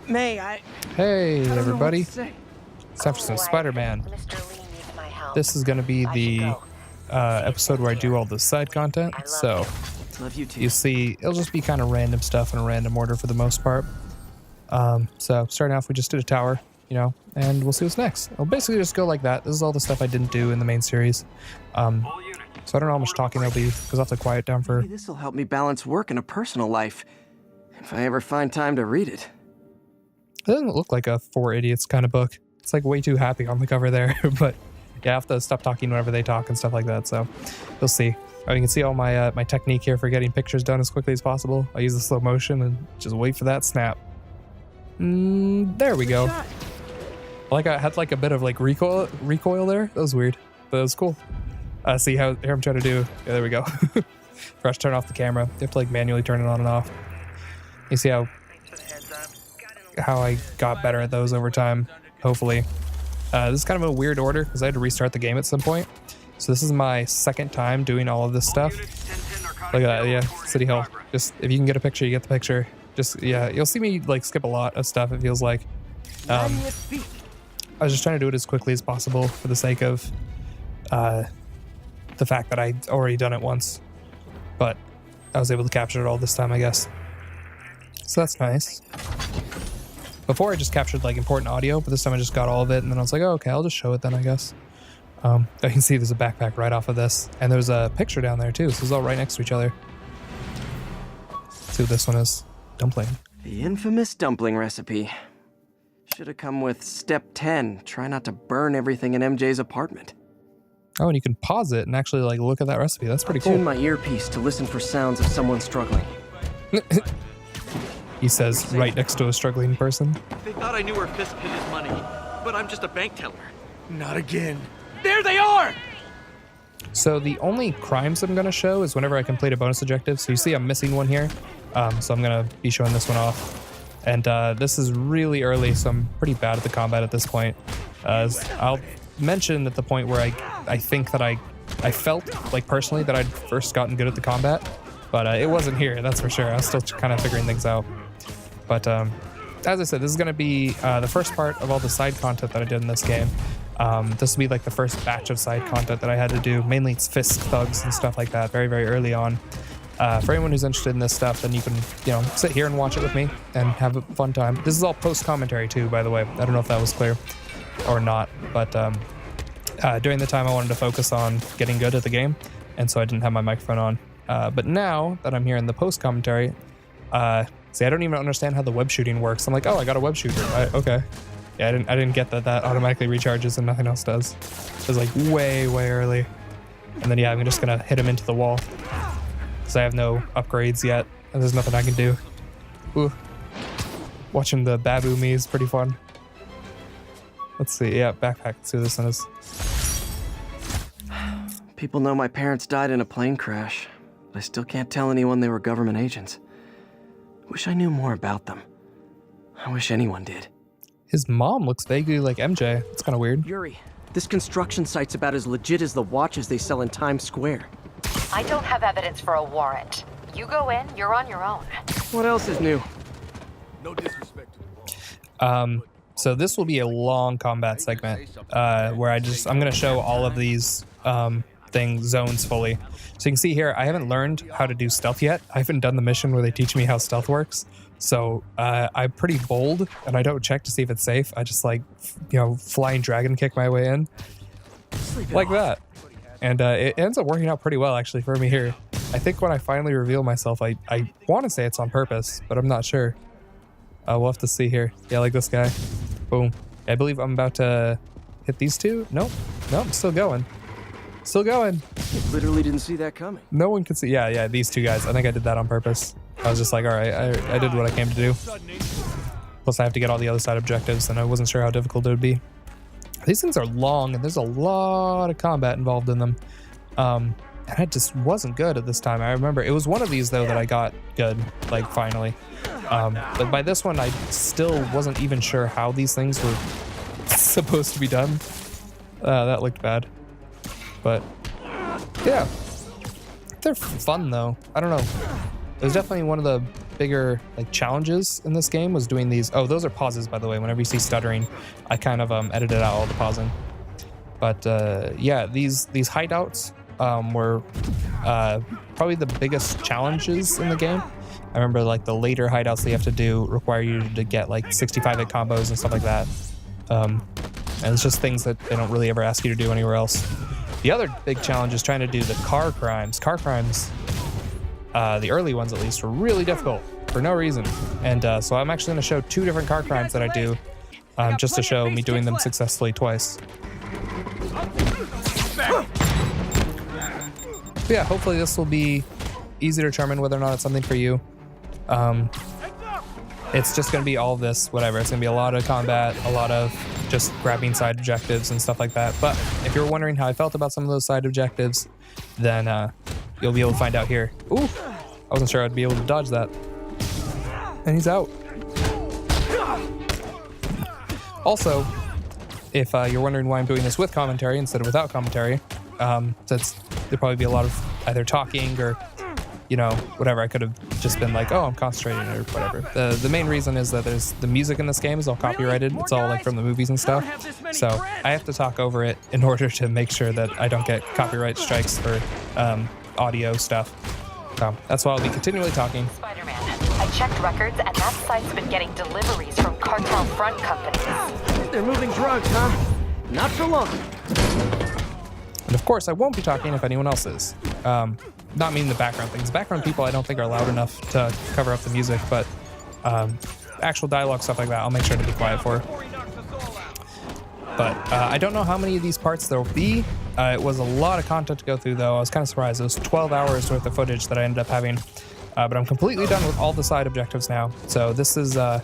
May I? Hey, I don't know what everybody. to say. It's time for some Spider-Man. Mr. Lee needs my help. This is going to be I should the go. episode where I do all the side content. I love So Love you too. you see, it'll just be kind of random stuff in a random order for the most part. So starting off, we just did a tower, you know, and we'll see what's next. I'll basically just go like that. This is all the stuff I didn't do in the main series. So I don't know how much talking there'll be because I'll have to quiet down for... Maybe this will help me balance work and a personal life, if I ever find time to read it. It doesn't look like a For Idiots kind of book. It's like way too happy on the cover there, but yeah, I have to stop talking whenever they talk and stuff like that, so you'll see. Oh, you can see all my my technique here for getting pictures done as quickly as possible. I use the slow motion and just wait for that snap. There we go. Like I had like a bit of like recoil there. That was weird, but it was cool. See how here I'm trying to do. Yeah, there we go. First, turn off the camera. You have to like manually turn it on and off. You see how I got better at those over time, hopefully. This is kind of a weird order because I had to restart the game at some point. So this is my second time doing all of this stuff. Look at that, yeah, City Hall. Just, if you can get a picture, you get the picture. Just, yeah, you'll see me like skip a lot of stuff, it feels like. I was just trying to do it as quickly as possible for the sake of the fact that I'd already done it once. But I was able to capture it all this time, I guess. So that's nice. Before I just captured like important audio, but this time I just got all of it, and then I was like, oh, okay, I'll just show it then, I guess. You can see there's a backpack right off of this, and there's a picture down there too, so it's all right next to each other. Let's see what this one is. Dumpling. The infamous dumpling recipe. Should have come with step 10. Try not to burn everything in MJ's apartment. Oh, and you can pause it and actually like look at that recipe. That's pretty Tune cool. my earpiece to listen for sounds of someone struggling. He says right next to a struggling person. They thought I knew where Fisk hid his money, but I'm just a bank teller. Not again. There they are! So the only crimes I'm going to show is whenever I complete a bonus objective. So you see I'm missing one here. So I'm going to be showing this one off. And this is really early, so I'm pretty bad at the combat at this point. I'll mention at the point where I think that I felt like personally that I'd first gotten good at the combat. But it wasn't here, that's for sure. I was still kind of figuring things out. But as I said, this is going to be the first part of all the side content that I did in this game. This will be like the first batch of side content that I had to do. Mainly it's Fisk thugs and stuff like that very, very early on. For anyone who's interested in this stuff, then you can, you know, sit here and watch it with me and have a fun time. This is all post-commentary too, by the way. I don't know if that was clear or not, but during the time I wanted to focus on getting good at the game, and so I didn't have my microphone on. But now that I'm here in the post-commentary, see, I don't even understand how the web shooting works. I'm like, oh, I got a web shooter. Okay. Yeah, I didn't get that automatically recharges and nothing else does. It was like way, way early. And then, yeah, I'm just going to hit him into the wall. Because I have no upgrades yet. And there's nothing I can do. Ooh. Watching the Babu me is pretty fun. Let's see. Yeah, backpack. Let's see what this one is. People know my parents died in a plane crash, but I still can't tell anyone they were government agents. Wish I knew more about them. I wish anyone did. His mom looks vaguely like MJ. It's kind of weird. Yuri, this construction site's about as legit as the watches they sell in Times Square. I don't have evidence for a warrant. You go in, you're on your own. What else is new? No disrespect. So this will be a long combat segment where I'm going to show all of these zones fully. So you can see here, I haven't learned how to do stealth yet. I haven't done the mission where they teach me how stealth works. So I'm pretty bold, and I don't check to see if it's safe. I just like, you know, flying dragon kick my way in like that. And it ends up working out pretty well actually for me here. I think when I finally reveal myself, I want to say it's on purpose, but I'm not sure. We'll have to see here. Yeah, like this guy. Boom. I believe I'm about to hit these two. Nope. Nope, I'm still going. Still going. Literally didn't see that coming. No one can see. Yeah, these two guys. I think I did that on purpose. I was just like, all right, I did what I came to do. Plus, I have to get all the other side objectives, and I wasn't sure how difficult it would be. These things are long, and there's a lot of combat involved in them. And I just wasn't good at this time. I remember it was one of these, though, that I got good, like, finally. But by this one, I still wasn't even sure how these things were supposed to be done. That looked bad. But, yeah. They're fun, though. I don't know. It was definitely one of the bigger like challenges in this game was doing these. Oh, those are pauses, by the way. Whenever you see stuttering, I kind of edited out all the pausing. But yeah, these hideouts were probably the biggest challenges in the game. I remember like the later hideouts that you have to do require you to get like 65-hit combos and stuff like that. And it's just things that they don't really ever ask you to do anywhere else. The other big challenge is trying to do the car crimes. Car crimes, the early ones at least, were really difficult for no reason. And so I'm actually going to show 2 different car crimes that I do just to show me doing them successfully twice. But yeah, hopefully this will be easy to determine whether or not it's something for you. It's just going to be all of this, whatever. It's going to be a lot of combat, a lot of just grabbing side objectives and stuff like that. But if you're wondering how I felt about some of those side objectives, then you'll be able to find out here. Ooh, I wasn't sure I'd be able to dodge that. And he's out. Also, if you're wondering why I'm doing this with commentary instead of without commentary, since there'd probably be a lot of either talking or, you know, whatever. I could have just been like, oh, I'm concentrating or whatever. The main reason is that there's the music in this game is all copyrighted. It's all like from the movies and stuff. So I have to talk over it in order to make sure that I don't get copyright strikes for audio stuff. So that's why I'll be continually talking. Spider-Man, I checked records and that site's been getting deliveries from cartel front companies. They're moving drugs, huh? Not for long. And of course, I won't be talking if anyone else is. Not meaning the background things. Background people I don't think are loud enough to cover up the music, but actual dialogue, stuff like that, I'll make sure to be quiet for. But I don't know how many of these parts there will be. It was a lot of content to go through, though. I was kind of surprised. It was 12 hours worth of footage that I ended up having. But I'm completely done with all the side objectives now. So this is a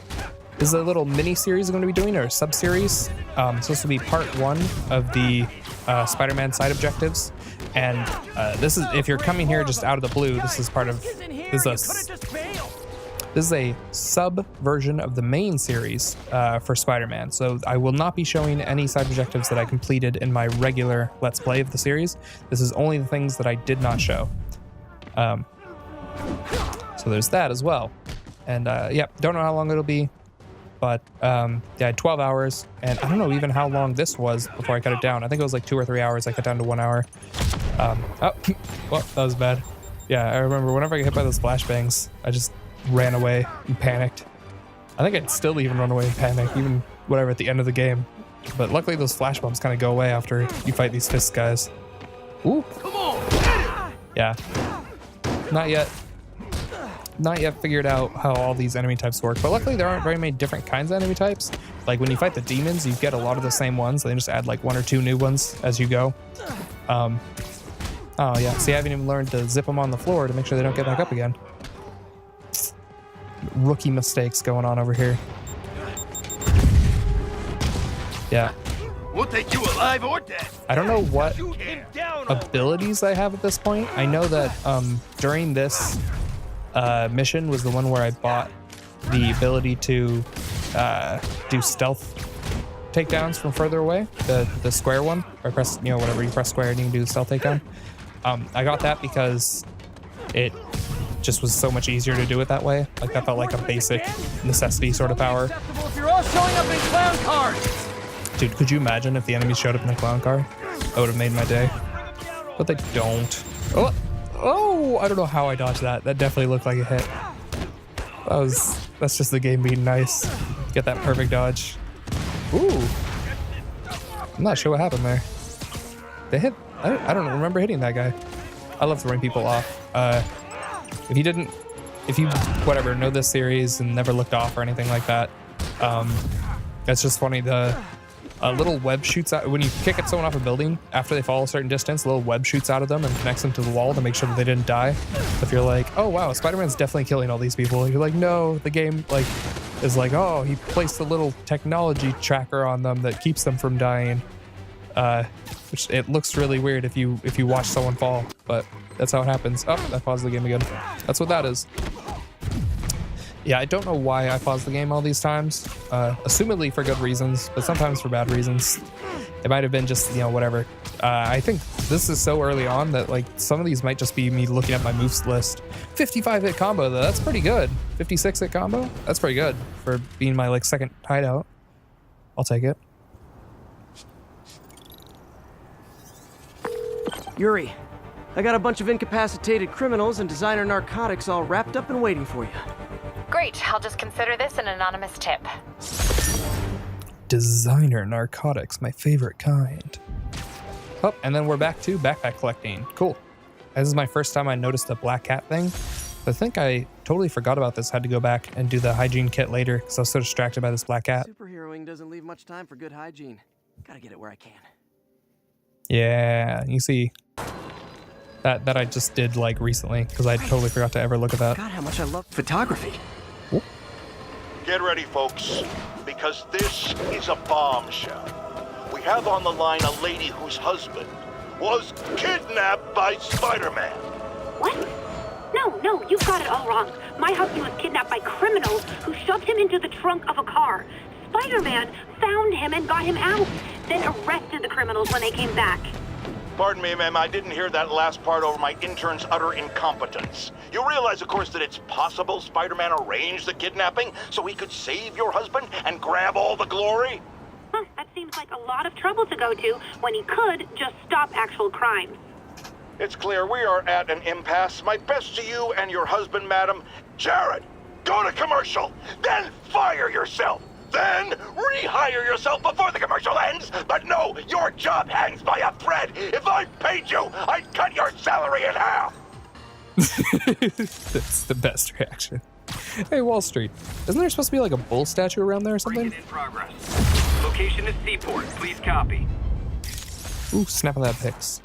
little mini-series I'm going to be doing, or a sub-series. So this will be part 1 of the Spider-Man side objectives. And this is, if you're coming here just out of the blue, this is part of, this is a sub version of the main series for Spider-Man. So I will not be showing any side objectives that I completed in my regular Let's Play of the series. This is only the things that I did not show. So there's that as well. And yeah, don't know how long it'll be, but yeah, 12 hours. And I don't know even how long this was before I cut it down. I think it was like 2 or 3 hours. I cut down to 1 hour. Oh, well, that was bad. Yeah, I remember whenever I get hit by those flashbangs, I just ran away and panicked. I think I'd still even run away and panic, even whatever at the end of the game. But luckily those flash bombs kind of go away after you fight these fist guys. Ooh. Come on. Yeah. Not yet figured out how all these enemy types work, but luckily there aren't very many different kinds of enemy types. Like when you fight the demons, you get a lot of the same ones. They just add like 1 or 2 new ones as you go. Oh yeah, see, I haven't even learned to zip them on the floor to make sure they don't get back up again. Rookie mistakes going on over here. Yeah. We'll take you alive or dead. I don't know what abilities I have at this point. I know that during this mission was the one where I bought the ability to do stealth takedowns from further away, the square one, or press, you know, whatever you press square and you can do the stealth takedown. I got that because it just was so much easier to do it that way. Like that felt like a basic necessity sort of power. If you're all showing up in clown cars. Dude, could you imagine if the enemies showed up in a clown car? That would have made my day. But they don't. Oh, I don't know how I dodged that. That definitely looked like a hit. That's just the game being nice. Get that perfect dodge. Ooh. I'm not sure what happened there. They hit, I don't remember hitting that guy. I love throwing people off. If you whatever, know this series and never looked off or anything like that, it's just funny. The little web shoots out when you kick at someone off a building. After they fall a certain distance, a little web shoots out of them and connects them to the wall to make sure that they didn't die. If you're like, oh wow, Spider-Man's definitely killing all these people, you're like, no, the game like is like, oh, he placed a little technology tracker on them that keeps them from dying. Which it looks really weird if you watch someone fall, but that's how it happens. Oh, I paused the game again. That's what that is. Yeah, I don't know why I paused the game all these times. Assumedly for good reasons, but sometimes for bad reasons. It might have been just, you know, whatever. I think this is so early on that like some of these might just be me looking at my moves list. 55 hit combo though, that's pretty good. 56 hit combo, that's pretty good for being my like second hideout. I'll take it. Yuri, I got a bunch of incapacitated criminals and designer narcotics all wrapped up and waiting for you. Great, I'll just consider this an anonymous tip. Designer narcotics, my favorite kind. Oh, and then we're back to backpack collecting. Cool. This is my first time I noticed the black cat thing. I think I totally forgot about this. Had to go back and do the hygiene kit later because I was so distracted by this black cat. Superheroing doesn't leave much time for good hygiene. Gotta get it where I can. Yeah, you see that I just did like recently because I totally forgot to ever look at that. God, how much I love photography. Whoop. Get ready, folks, because this is a bombshell. We have on the line a lady whose husband was kidnapped by Spider-Man. What? No, you've got it all wrong. My husband was kidnapped by criminals who shoved him into the trunk of a car. Spider-Man found him and got him out, then arrested the criminals when they came back. Pardon me, ma'am, I didn't hear that last part over my intern's utter incompetence. You realize, of course, that it's possible Spider-Man arranged the kidnapping so he could save your husband and grab all the glory? Huh, that seems like a lot of trouble to go to when he could just stop actual crimes. It's clear we are at an impasse. My best to you and your husband, madam. Jared, go to commercial, then fire yourself. Then rehire yourself before the commercial ends. But no, your job hangs by a thread. If I paid you, I'd cut your salary in half. That's the best reaction. Hey, Wall Street. Isn't there supposed to be like a bull statue around there or something? In progress. Location is Seaport. Please copy. Ooh, snapping that pics.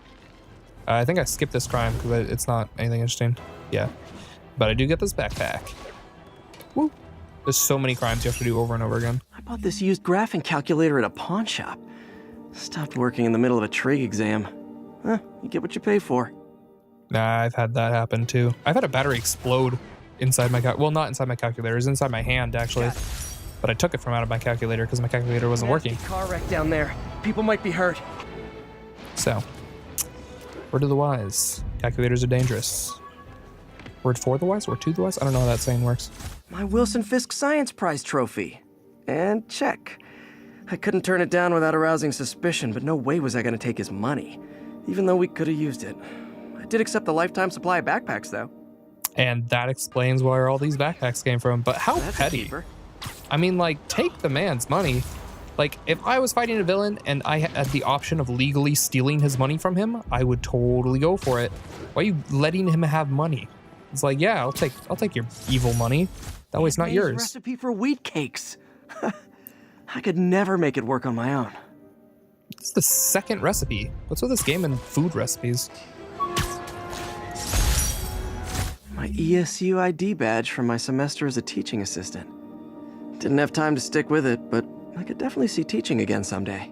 I think I skipped this crime because it's not anything interesting. Yeah. But I do get this backpack. Woo. There's so many crimes you have to do over and over again. I bought this used graphing calculator at a pawn shop. Stopped working in the middle of a trig exam. Huh, you get what you pay for. Nah, I've had that happen too. I've had a battery explode inside my well, not inside my calculator. It was inside my hand actually. But I took it from out of my calculator because my calculator wasn't working. Car wreck down there. People might be hurt. So, word to the wise. Calculators are dangerous. Word for the wise? Word to the wise? I don't know how that saying works. My Wilson Fisk Science Prize trophy. And check. I couldn't turn it down without arousing suspicion, but no way was I going to take his money, even though we could have used it. I did accept the lifetime supply of backpacks, though. And that explains where all these backpacks came from. But how That's petty. cheaper. I mean, like, take the man's money. Like, if I was fighting a villain and I had the option of legally stealing his money from him, I would totally go for it. Why are you letting him have money? It's like, yeah, I'll take your evil money. That way it's not May's yours. Recipe for wheat cakes. I could never make it work on my own. It's the second recipe. What's with this game and food recipes? My ESU ID badge from my semester as a teaching assistant. Didn't have time to stick with it, but I could definitely see teaching again someday.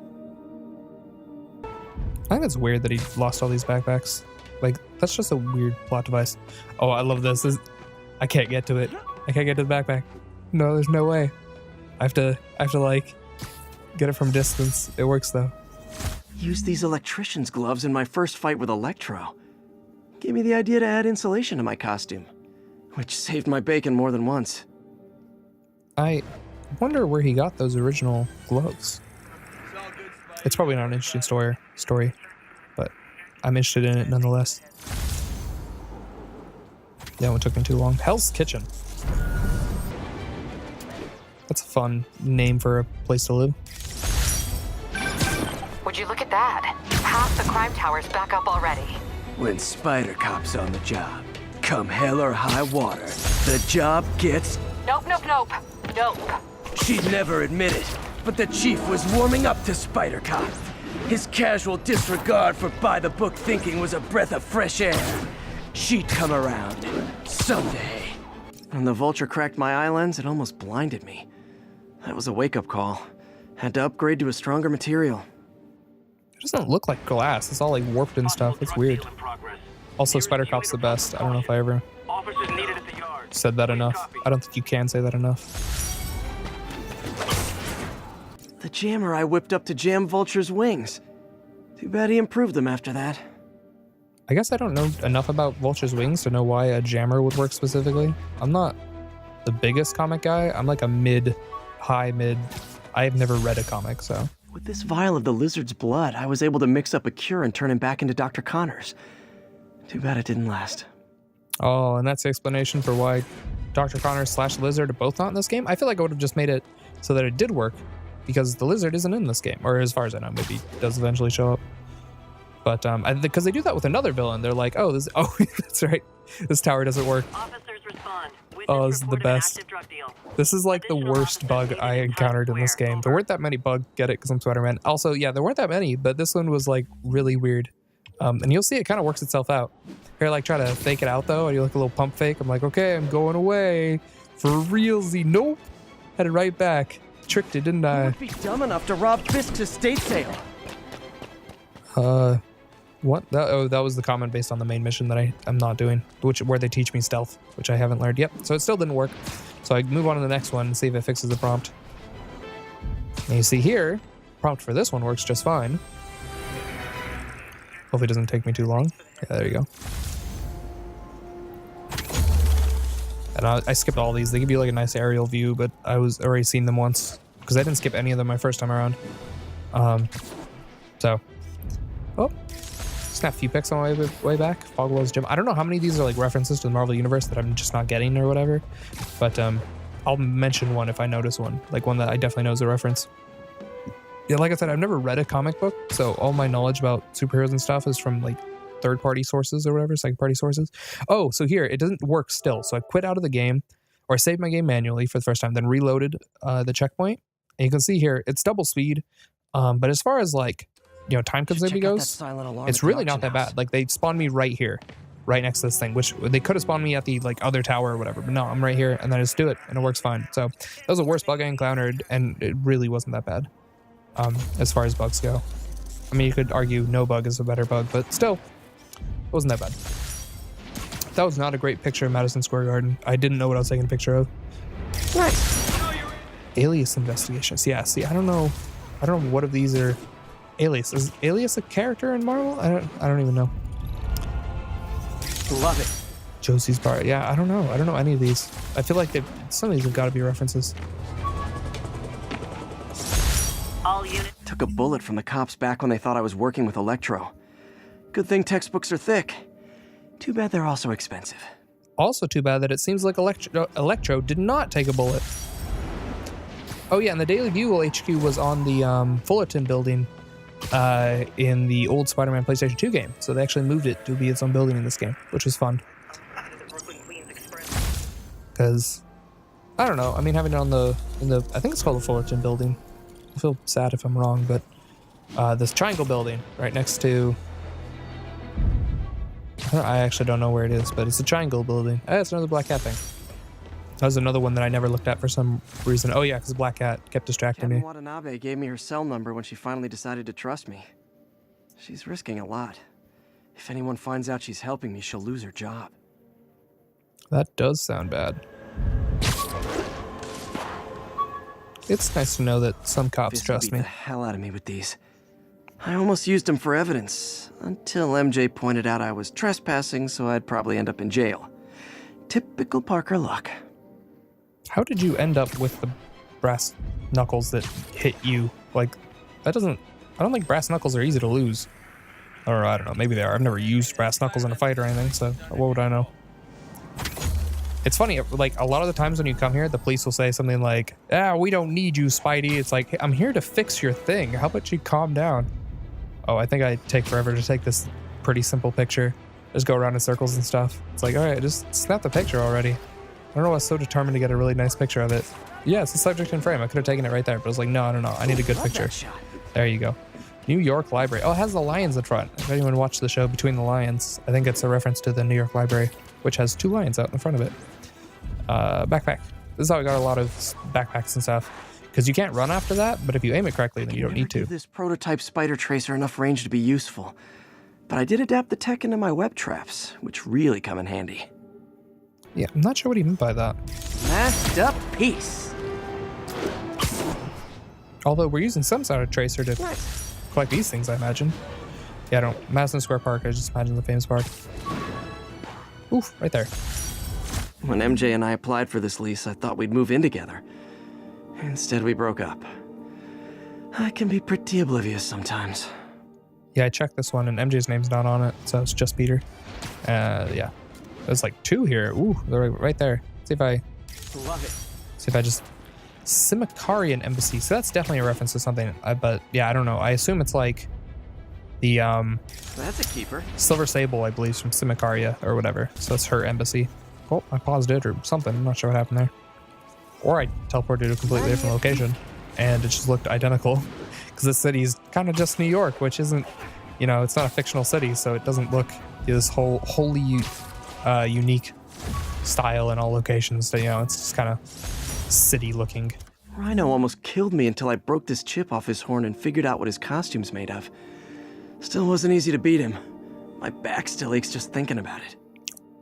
I think it's weird that he lost all these backpacks. Like, that's just a weird plot device. Oh, I love this. I can't get to it. I can't get to the backpack. No, there's no way. I have to like get it from distance. It works though. Used these electrician's gloves in my first fight with Electro. Gave me the idea to add insulation to my costume, which saved my bacon more than once. I wonder where he got those original gloves. It's probably not an interesting story, but I'm interested in it nonetheless. That one took me too long. Hell's Kitchen. That's a fun name for a place to live. Would you look at that? Half the crime tower's back up already. When Spider Cop's on the job, come hell or high water, the job gets... Nope. She'd never admit it, but the chief was warming up to Spider Cop. His casual disregard for by-the-book thinking was a breath of fresh air. She'd come around, someday. When the vulture cracked my eye lens, it almost blinded me. That was a wake-up call. Had to upgrade to a stronger material. It doesn't look like glass. It's all like warped and stuff. It's weird. Also, Spider Cop's the best. I don't know if I ever said that enough. I don't think you can say that enough. The jammer I whipped up to jam Vulture's wings. Too bad he improved them after that. I guess I don't know enough about Vulture's wings to know why a jammer would work specifically. I'm not the biggest comic guy. I'm like a high mid. I've never read a comic, so. With this vial of the lizard's blood, I was able to mix up a cure and turn him back into Dr. Connors. Too bad it didn't last. Oh, and that's the explanation for why Dr. Connors / Lizard are both not in this game? I feel like I would have just made it so that it did work, because the Lizard isn't in this game, or as far as I know, maybe he does eventually show up. But because they do that with another villain, they're like, oh, that's right, this tower doesn't work. Officers respond. Oh, this is the best. This is like the worst bug I encountered in this game. There weren't that many bugs, get it, because I'm Spider-Man. Also, yeah, there weren't that many, but this one was like really weird. And you'll see it kind of works itself out. Here, like, try to fake it out, though, and you look a little pump fake. I'm like, okay, I'm going away. For realsy. Nope. Had it right back. Tricked it, didn't Who I? would be dumb enough to rob Fisk's estate sale? What? That was the comment based on the main mission that I'm not doing, where they teach me stealth, which I haven't learned yet. So it still didn't work. So I move on to the next one and see if it fixes the prompt. And you see here, prompt for this one works just fine. Hopefully it doesn't take me too long. Yeah, there you go. And I skipped all these. They give you like a nice aerial view, but I was already seen them once because I didn't skip any of them my first time around. Oh, snap a few pics on my way back. Fogwell's Gym. I don't know how many of these are like references to the Marvel Universe that I'm just not getting or whatever, but I'll mention one if I notice one, like one that I definitely know is a reference. Yeah, like I said, I've never read a comic book, so all my knowledge about superheroes and stuff is from like third-party sources or whatever, second-party sources. Oh, so here, it doesn't work still. So I quit out of the game, or I saved my game manually for the first time, then reloaded the checkpoint. And you can see here, it's double speed. But as far as like, you know, time consuming goes, it's really not that bad. Like they spawned me right here, right next to this thing, which they could have spawned me at the like other tower or whatever, but no, I'm right here and then I just do it and it works fine. So that was the worst bug I encountered and it really wasn't that bad. As far as bugs go. I mean, you could argue no bug is a better bug, but still, it wasn't that bad. That was not a great picture of Madison Square Garden. I didn't know what I was taking a picture of. Nice. Alias investigations. Yeah, see, I don't know what of these are Alias. Is Alias a character in Marvel? I don't even know. Love it. Josie's Bar. Yeah, I don't know. I don't know any of these. I feel like some of these have got to be references. All units. Took a bullet from the cops back when they thought I was working with Electro. Good thing textbooks are thick. Too bad they're also expensive. Also too bad that it seems like Electro did not take a bullet. Oh yeah, and the Daily Bugle HQ was on the Fullerton building in the old Spider-Man PlayStation 2 game. So they actually moved it to be its own building in this game, which was fun. Because, I don't know, I mean having it on I think it's called the Fullerton building. I feel sad if I'm wrong, but this triangle building right next to... I actually don't know where it is, but it's a triangle building. It's another Black Cat thing. That was another one that I never looked at for some reason. Oh yeah, because Black Cat kept distracting me. Watanabe gave me her cell number when she finally decided to trust me. She's risking a lot. If anyone finds out she's helping me, she'll lose her job. That does sound bad. It's nice to know that some cops trust me. Beat the hell out of me with these. I almost used them for evidence, until MJ pointed out I was trespassing, so I'd probably end up in jail. Typical Parker luck. How did you end up with the brass knuckles that hit you? Like, that doesn't... I don't think brass knuckles are easy to lose. Or, I don't know, maybe they are. I've never used brass knuckles in a fight or anything, so what would I know? It's funny, like, a lot of the times when you come here, the police will say something like, we don't need you, Spidey. It's like, hey, I'm here to fix your thing. How about you calm down? Oh, I think I take forever to take this pretty simple picture. Just go around in circles and stuff. It's like, all right, just snap the picture already. I don't know, I was so determined to get a really nice picture of it. Yeah, it's the subject in frame. I could have taken it right there, but I was like, no, I need a good picture. There you go. New York Library. Oh, it has the lions in front. If anyone watched the show Between the Lions, I think it's a reference to the New York Library, which has 2 lions out in front of it. Backpack. This is how I got a lot of backpacks and stuff. Because you can't run after that, but if you aim it correctly, then you don't need to. Give this prototype spider tracer enough range to be useful. But I did adapt the tech into my web traps, which really come in handy. Yeah, I'm not sure what he meant by that. Masked up peace. Although we're using some sort of tracer to collect these things, I imagine. Yeah, I don't. Madison Square Park, I just imagine the famous park. Oof, right there. When MJ and I applied for this lease, I thought we'd move in together. Instead, we broke up. I can be pretty oblivious sometimes. Yeah, I checked this one and MJ's name's not on it, so it's just Peter. Yeah. There's like 2 here. Ooh, they're right there. See if I just... Simicarian Embassy. So that's definitely a reference to something. But yeah, I don't know. I assume it's like the That's a keeper. Silver Sable, I believe, from Simicaria or whatever. So it's her embassy. Oh, I paused it or something. I'm not sure what happened there. Or I teleported to a completely different location and it just looked identical. Because the city's kind of just New York, which isn't, you know, it's not a fictional city, so it doesn't look this wholly unique style in all locations. So, you know, it's just kind of city looking. Rhino almost killed me until I broke this chip off his horn and figured out what his costume's made of. Still wasn't easy to beat him. My back still aches just thinking about it.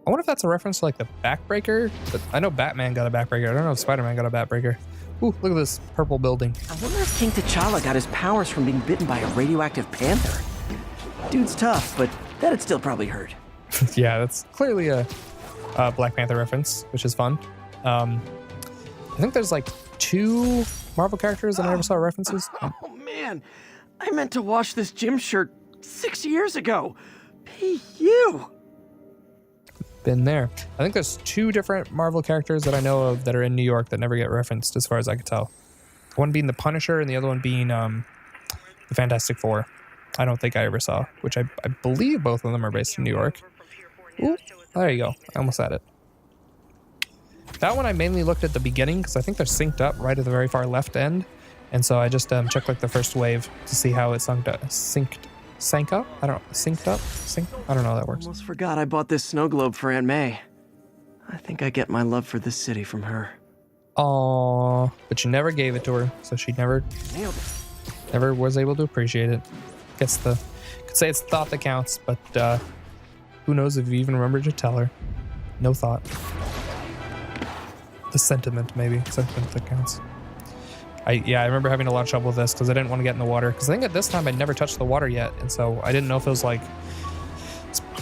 I wonder if that's a reference to like the backbreaker. But I know Batman got a backbreaker. I don't know if Spider-Man got a backbreaker. Ooh, look at this purple building. I wonder if King T'Challa got his powers from being bitten by a radioactive panther. Dude's tough, but that'd still probably hurt. Yeah, that's clearly a Black Panther reference, which is fun. I think there's like 2 Marvel characters that I never saw references. Oh man, I meant to wash this gym shirt 6 years ago. P.U. Been there. I think there's 2 different Marvel characters that I know of that are in New York that never get referenced as far as I could tell. One being the Punisher and the other one being the Fantastic Four. I don't think I ever saw, which I believe both of them are based in New York. Ooh, there you go. I almost had it. That one I mainly looked at the beginning because I think they're synced up right at the very far left end. And so I just checked like the first wave to see how it sank up. I don't know. Synced up? I don't know how that works. Almost forgot I bought this snow globe for Aunt May. I think I get my love for this city from her. Aww. But you never gave it to her, so she never was able to appreciate it. Guess could say it's the thought that counts, but who knows if you even remembered to tell her. No thought. The sentiment, maybe. Sentiment that counts. I remember having a lot of trouble with this because I didn't want to get in the water. Because I think at this time I'd never touched the water yet. And so I didn't know if it was like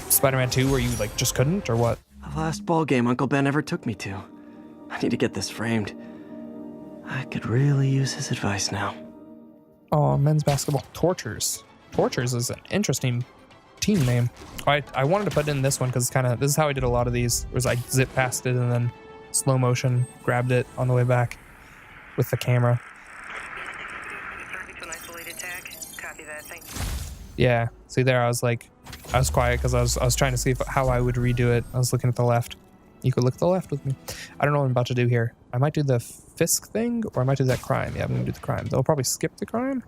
Spider-Man 2 where you like just couldn't or what. The last ball game Uncle Ben ever took me to. I need to get this framed. I could really use his advice now. Oh, men's basketball. Tortures. Tortures is an interesting team name. I wanted to put in this one because this is how I did a lot of these. Was I zip past it and then slow motion grabbed it on the way back with the camera. Yeah, see there, I was quiet because I was trying to see how I would redo it. I was looking at the left. You could look at the left with me. I don't know what I'm about to do here. I might do the Fisk thing, or I might do that crime. Yeah, I'm gonna do the crime. They'll probably skip the crime.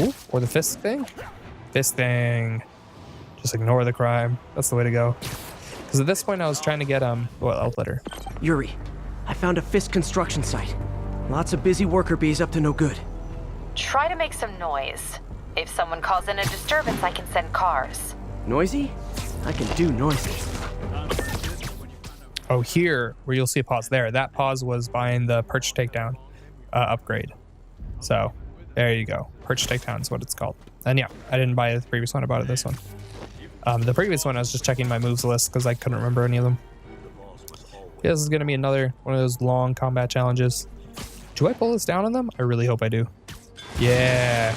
Ooh, or the Fisk thing. Fisk thing. Just ignore the crime. That's the way to go. Because at this point I was trying to get I'll let her. Yuri, I found a Fisk construction site. Lots of busy worker bees up to no good. Try to make some noise. If someone calls in a disturbance, I can send cars. Noisy? I can do noisy. Oh, here, where you'll see a pause there. That pause was buying the Perch Takedown upgrade. So, there you go. Perch Takedown is what it's called. And yeah, I didn't buy the previous one. I bought it this one. The previous one, I was just checking my moves list because I couldn't remember any of them. Yeah, this is going to be another one of those long combat challenges. Do I pull this down on them? I really hope I do. Yeah,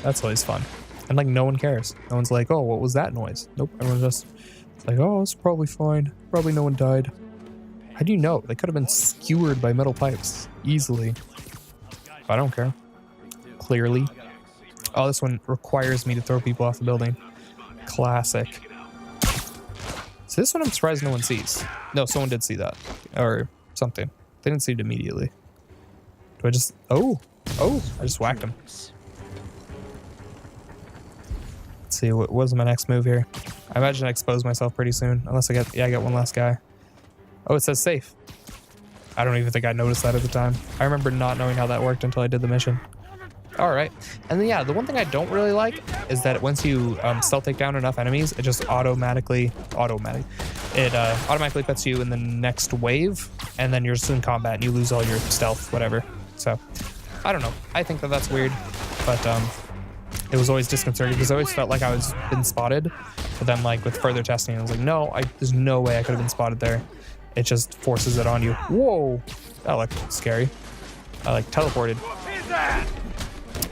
that's always fun. And like, no one cares. No one's like, oh, what was that noise? Nope, everyone's just like, oh, it's probably fine. Probably no one died. How do you know? They could have been skewered by metal pipes easily. But I don't care. Clearly. Oh, this one requires me to throw people off the building. Classic. So this one I'm surprised no one sees. No, someone did see that. Or something. They didn't see it immediately. Do I just... Oh! I just whacked him. Let's see, what was my next move here? I imagine I expose myself pretty soon. Unless I get one last guy. Oh, it says safe. I don't even think I noticed that at the time. I remember not knowing how that worked until I did the mission. Alright. And then yeah, the one thing I don't really like is that once you stealth take down enough enemies, it just automatically puts you in the next wave, and then you're just in combat and you lose all your stealth, whatever. So I don't know. I think that that's weird, but it was always disconcerting because I always felt like I was been spotted. But then, like, with further testing, I was like, no, there's no way I could have been spotted there. It just forces it on you. Whoa, that looked scary. I like teleported.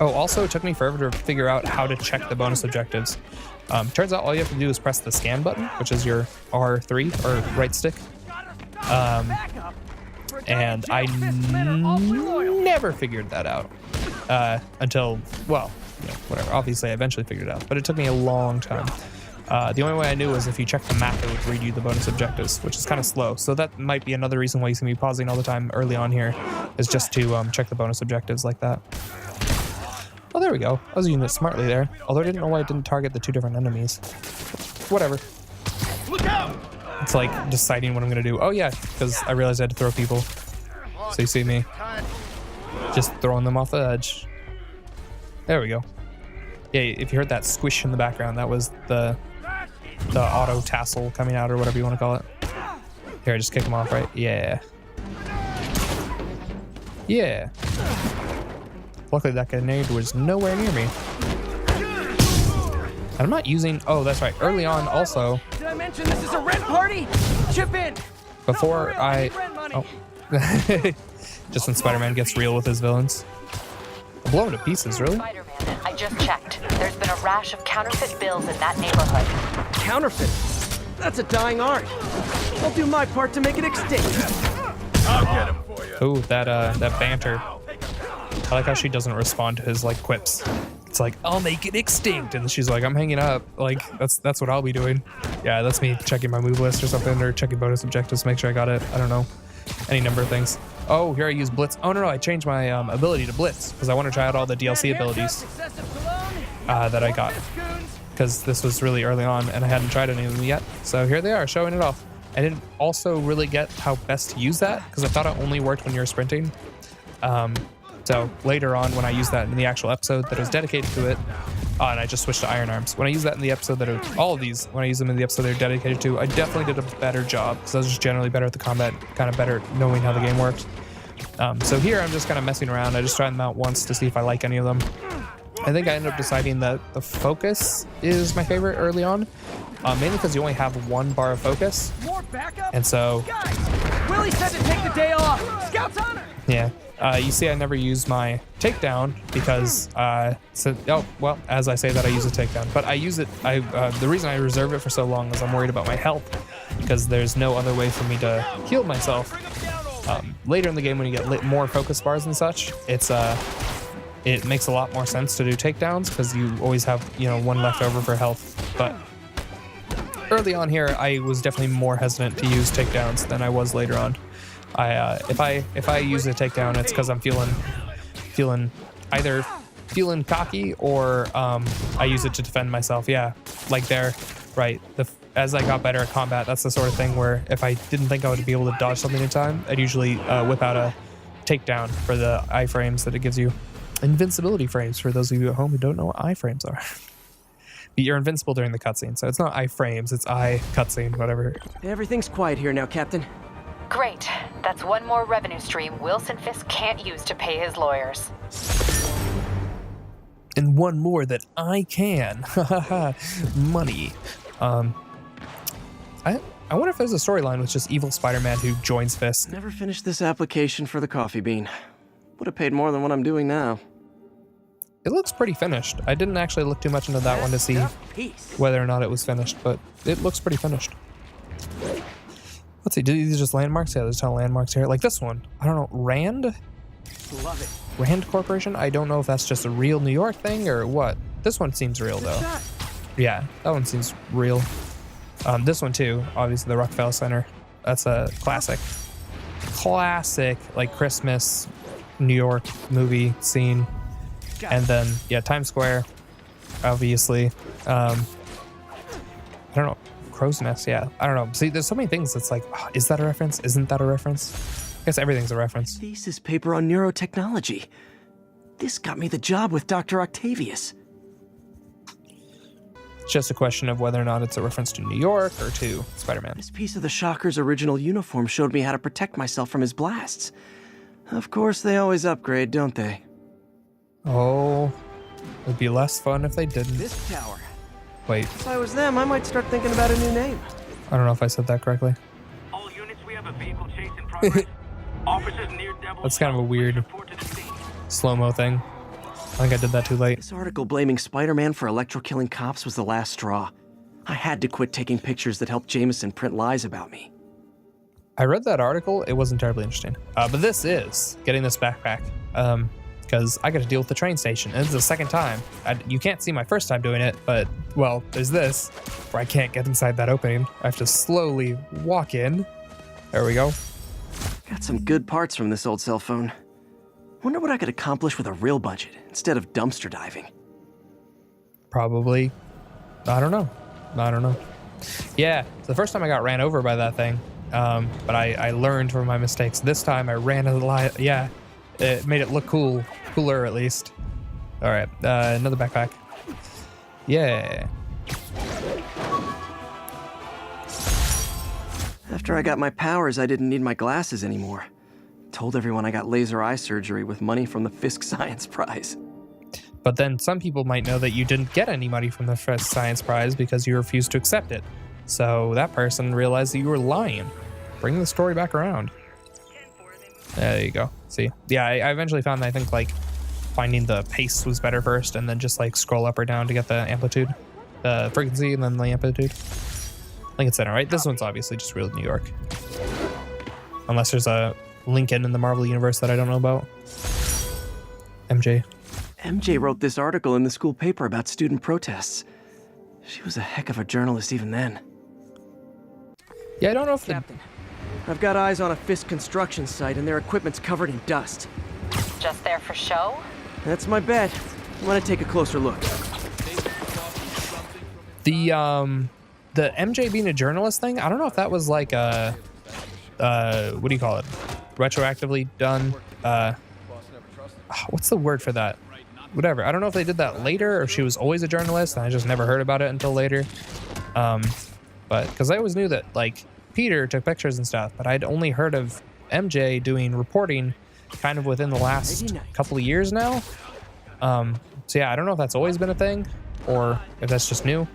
Oh, also, it took me forever to figure out how to check the bonus objectives. Turns out all you have to do is press the scan button, which is your R3 or right stick. And I never figured that out until, well, you know, whatever. Obviously, I eventually figured it out, but it took me a long time. The only way I knew was if you check the map, it would read you the bonus objectives, which is kind of slow. So that might be another reason why you see me pausing all the time early on here, is just to check the bonus objectives like that. Oh, there we go. I was using it smartly there. Although I didn't know why it didn't target the two different enemies. Whatever. Look out! It's like deciding what I'm going to do. Oh, yeah, because I realized I had to throw people. So you see me just throwing them off the edge. There we go. Yeah, if you heard that squish in the background, that was the auto tassel coming out or whatever you want to call it. Here, just kick them off, right? Yeah. Yeah. Luckily, that grenade was nowhere near me. And I'm not using... Oh, that's right. Early on, also... Did I mention this is a rent party? Chip in! Before I... Oh. Just when Spider-Man gets real with his villains. I'll blow him to pieces, really? Spider-Man, I just checked. There's been a rash of counterfeit bills in that neighborhood. Counterfeit? That's a dying art. I'll do my part to make it extinct. I'll get him for you. Ooh, that banter. I like how she doesn't respond to his, like, quips. It's like, I'll make it extinct. And she's like, I'm hanging up. Like, that's what I'll be doing. Yeah, that's me checking my move list or something, or checking bonus objectives to make sure I got it. I don't know. Any number of things. Oh, here I use Blitz. Oh, no, I changed my ability to Blitz because I want to try out all the DLC abilities that I got. Because this was really early on and I hadn't tried any of them yet. So here they are, showing it off. I didn't also really get how best to use that because I thought it only worked when you're sprinting. So later on, when I used that in the actual episode that was dedicated to it, and I just switched to Iron Arms. When I used that in the episode that all of these, when I use them in the episode they're dedicated to, I definitely did a better job because I was just generally better at the combat, kind of better at knowing how the game worked. So here I'm just kind of messing around. I just tried them out once to see if I like any of them. I think I ended up deciding that the focus is my favorite early on, mainly because you only have one bar of focus. More backup? And so... Guys, Willie said to take the day off. Scout's honor! Yeah. You see, I never use my takedown because, as I say that, I use a takedown. But I use it, the reason I reserve it for so long is I'm worried about my health because there's no other way for me to heal myself. Later in the game, when you get more focus bars and such, it makes a lot more sense to do takedowns because you always have, one left over for health. But early on here, I was definitely more hesitant to use takedowns than I was later on. If I use a takedown, it's because I'm either feeling cocky or I use it to defend myself. Yeah, like there, right. As I got better at combat, that's the sort of thing where if I didn't think I would be able to dodge something in time, I'd usually whip out a takedown for the iframes that it gives you. Invincibility frames, for those of you at home who don't know what iframes are. You're invincible during the cutscene, so it's not iframes, it's cutscene, whatever. Everything's quiet here now, Captain. Great. That's one more revenue stream Wilson Fisk can't use to pay his lawyers. And one more that I can. Money. I wonder if there's a storyline with just evil Spider-Man who joins Fisk. Never finished this application for the coffee bean. Would have paid more than what I'm doing now. It looks pretty finished. I didn't actually look too much into that one to see whether or not it was finished, but it looks pretty finished. Let's see, do these just landmarks? Yeah, there's a ton of landmarks here. Like this one. I don't know, Rand? Love it. Rand Corporation? I don't know if that's just a real New York thing or what. This one seems real, though. Yeah, that one seems real. This one, too. Obviously, the Rockefeller Center. That's a classic, like, Christmas New York movie scene. And then, yeah, Times Square, obviously. I don't know. Crow's Nest, yeah. I don't know. See, there's so many things that's like, oh, is that a reference? Isn't that a reference? I guess everything's a reference. Thesis paper on neurotechnology. This got me the job with Dr. Octavius. It's just a question of whether or not it's a reference to New York or to Spider-Man. This piece of the Shocker's original uniform showed me how to protect myself from his blasts. Of course, they always upgrade, don't they? Oh, it'd be less fun if they didn't. This tower. Wait, If I was them, I might start thinking about a new name. I don't know if I said that correctly. All units, we have a vehicle chase in progress. Officers near Devil. That's kind of a South, weird report to the scene. slow-mo thing. I think I did that too late. This article blaming Spider-Man for electro-killing cops was the last straw. I had to quit taking pictures that helped Jameson print lies about me. I read that article. It wasn't terribly interesting. But this is getting this backpack. Because I got to deal with the train station. And this is the second time. You can't see my first time doing it, but, well, there's this, where I can't get inside that opening. I have to slowly walk in. There we go. Got some good parts from this old cell phone. Wonder what I could accomplish with a real budget instead of dumpster diving. Probably, I don't know. Yeah, it's the first time I got ran over by that thing. But I learned from my mistakes. This time I ran a lot. Yeah, it made it look cooler at least. All right, another backpack. Yeah. After I got my powers, I didn't need my glasses anymore. Told everyone I got laser eye surgery with money from the Fisk Science Prize. But then some people might know that you didn't get any money from the Fisk Science Prize because you refused to accept it. So that person realized that you were lying. Bring the story back around. There you go. See? Yeah, I eventually found that I think like finding the pace was better first and then just like scroll up or down to get the amplitude, the frequency, and then the amplitude. I think it's center, right? This one's obviously just real New York. Unless there's a Lincoln in the Marvel universe that I don't know about. MJ. MJ wrote this article in the school paper about student protests. She was a heck of a journalist even then. Yeah, I don't know if the... Captain, I've got eyes on a Fisk construction site and their equipment's covered in dust. Just there for show? That's my bet. I'm gonna take a closer look. The MJ being a journalist thing, I don't know if that was like a, what do you call it? Retroactively done. What's the word for that? Whatever. I don't know if they did that later or if she was always a journalist and I just never heard about it until later. But because I always knew that like Peter took pictures and stuff, but I'd only heard of MJ doing reporting kind of within the last couple of years now. So yeah, I don't know if that's always been a thing or if that's just new.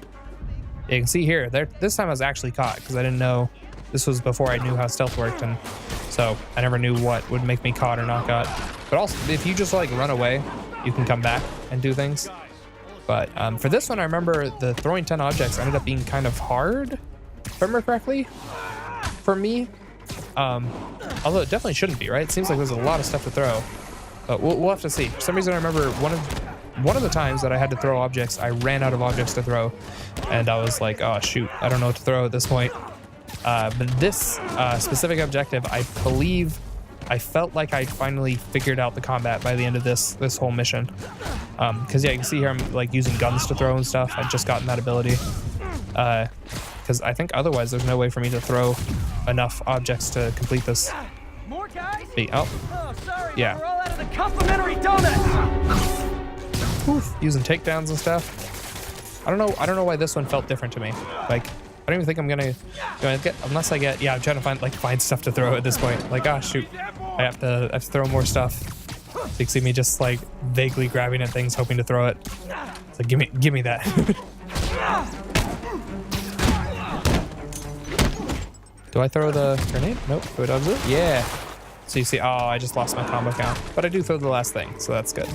You can see here, this time I was actually caught because I didn't know, this was before I knew how stealth worked, and so I never knew what would make me caught or not caught. But also, if you just like run away, you can come back and do things. But for this one, I remember the throwing 10 objects ended up being kind of hard, if I remember correctly, for me. Although it definitely shouldn't be, right? It seems like there's a lot of stuff to throw. But we'll have to see. For some reason, I remember one of the times that I had to throw objects, I ran out of objects to throw, and I was like, oh shoot, I don't know what to throw at this point. But this specific objective, I believe, I felt like I finally figured out the combat by the end of this whole mission. Because yeah, you can see here I'm like using guns to throw and stuff. I've just gotten that ability. Because I think otherwise there's no way for me to throw enough objects to complete this. More guys? Oh, sorry, yeah. we're all out of the complimentary donuts. Oof, using takedowns and stuff. I don't know why this one felt different to me. Like, I don't even think I'm gonna get, unless I get, yeah, I'm trying to find stuff to throw at this point. Like, ah, shoot, I have to throw more stuff. So you can see me just like vaguely grabbing at things, hoping to throw it. It's like, give me that. Do I throw the grenade? Nope. Do I dodge it? Yeah. So you see, oh, I just lost my combo count, but I do throw the last thing, so that's good.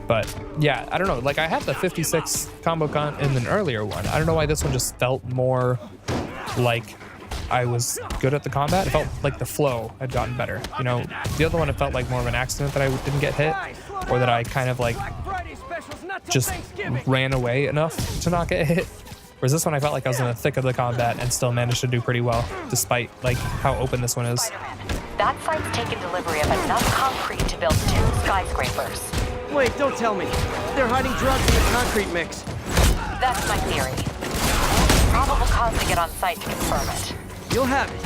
But yeah, I don't know. Like I had the 56 combo count in an earlier one. I don't know why this one just felt more like I was good at the combat. It felt like the flow had gotten better. You know, the other one, it felt like more of an accident that I didn't get hit, or that I kind of like just ran away enough to not get hit. Whereas this one, I felt like I was in the thick of the combat and still managed to do pretty well, despite like how open this one is. Spider-Man, that site's taken delivery of enough concrete to build 2 skyscrapers. Wait, don't tell me. They're hiding drugs in the concrete mix. That's my theory. Probable cause to get on site to confirm it. You'll have it.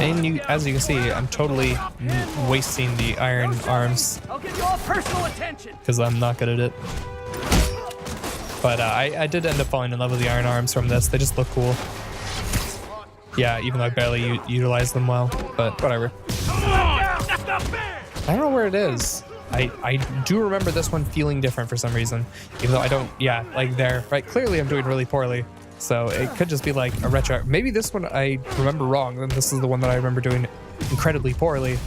And as you can see, I'm totally wasting the iron arms. I'll give you all personal attention. Because I'm not good at it. But I did end up falling in love with the iron arms from this. They just look cool. Yeah, even though I barely utilize them well, but whatever. I don't know where it is. I do remember this one feeling different for some reason, even though I don't, yeah, like there, right? Clearly I'm doing really poorly. So it could just be like a retro. Maybe this one I remember wrong, and this is the one that I remember doing incredibly poorly.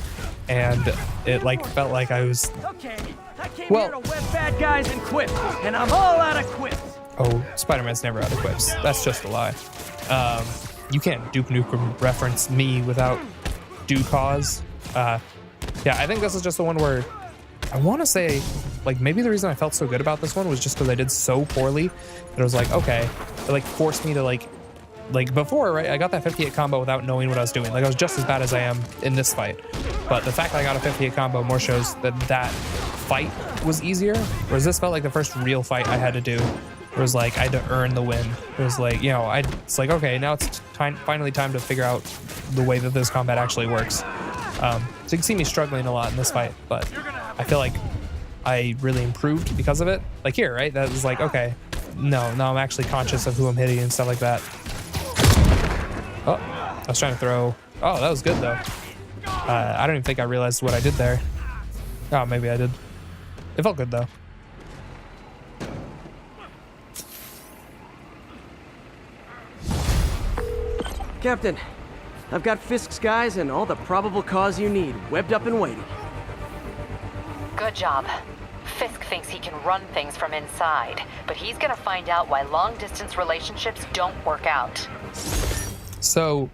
And it like felt like I was... Okay, I came here to web bad guys and quips, and I'm all out of quips. Oh, Spider-Man's never out of quips. That's just a lie. You can't Duke Nukem reference me without due cause. Yeah, I think this is just the one where I want to say, like, maybe the reason I felt so good about this one was just because I did so poorly that I was like, okay, it like forced me to like before, right? I got that 58 combo without knowing what I was doing. Like I was just as bad as I am in this fight. But the fact that I got a 58 combo more shows that that fight was easier. Whereas this felt like the first real fight I had to do. It was like I had to earn the win. It was like, you know, it's like, okay, now it's finally time to figure out the way that this combat actually works. So you can see me struggling a lot in this fight, but I feel like I really improved because of it. Like here, right? That was like, okay, no, now I'm actually conscious of who I'm hitting and stuff like that. Oh, I was trying to throw. Oh, that was good though. I don't even think I realized what I did there. Oh, maybe I did. It felt good though. Captain, I've got Fisk's guys and all the probable cause you need, webbed up and waiting. Good job. Fisk thinks he can run things from inside, but he's gonna find out why long-distance relationships don't work out. So,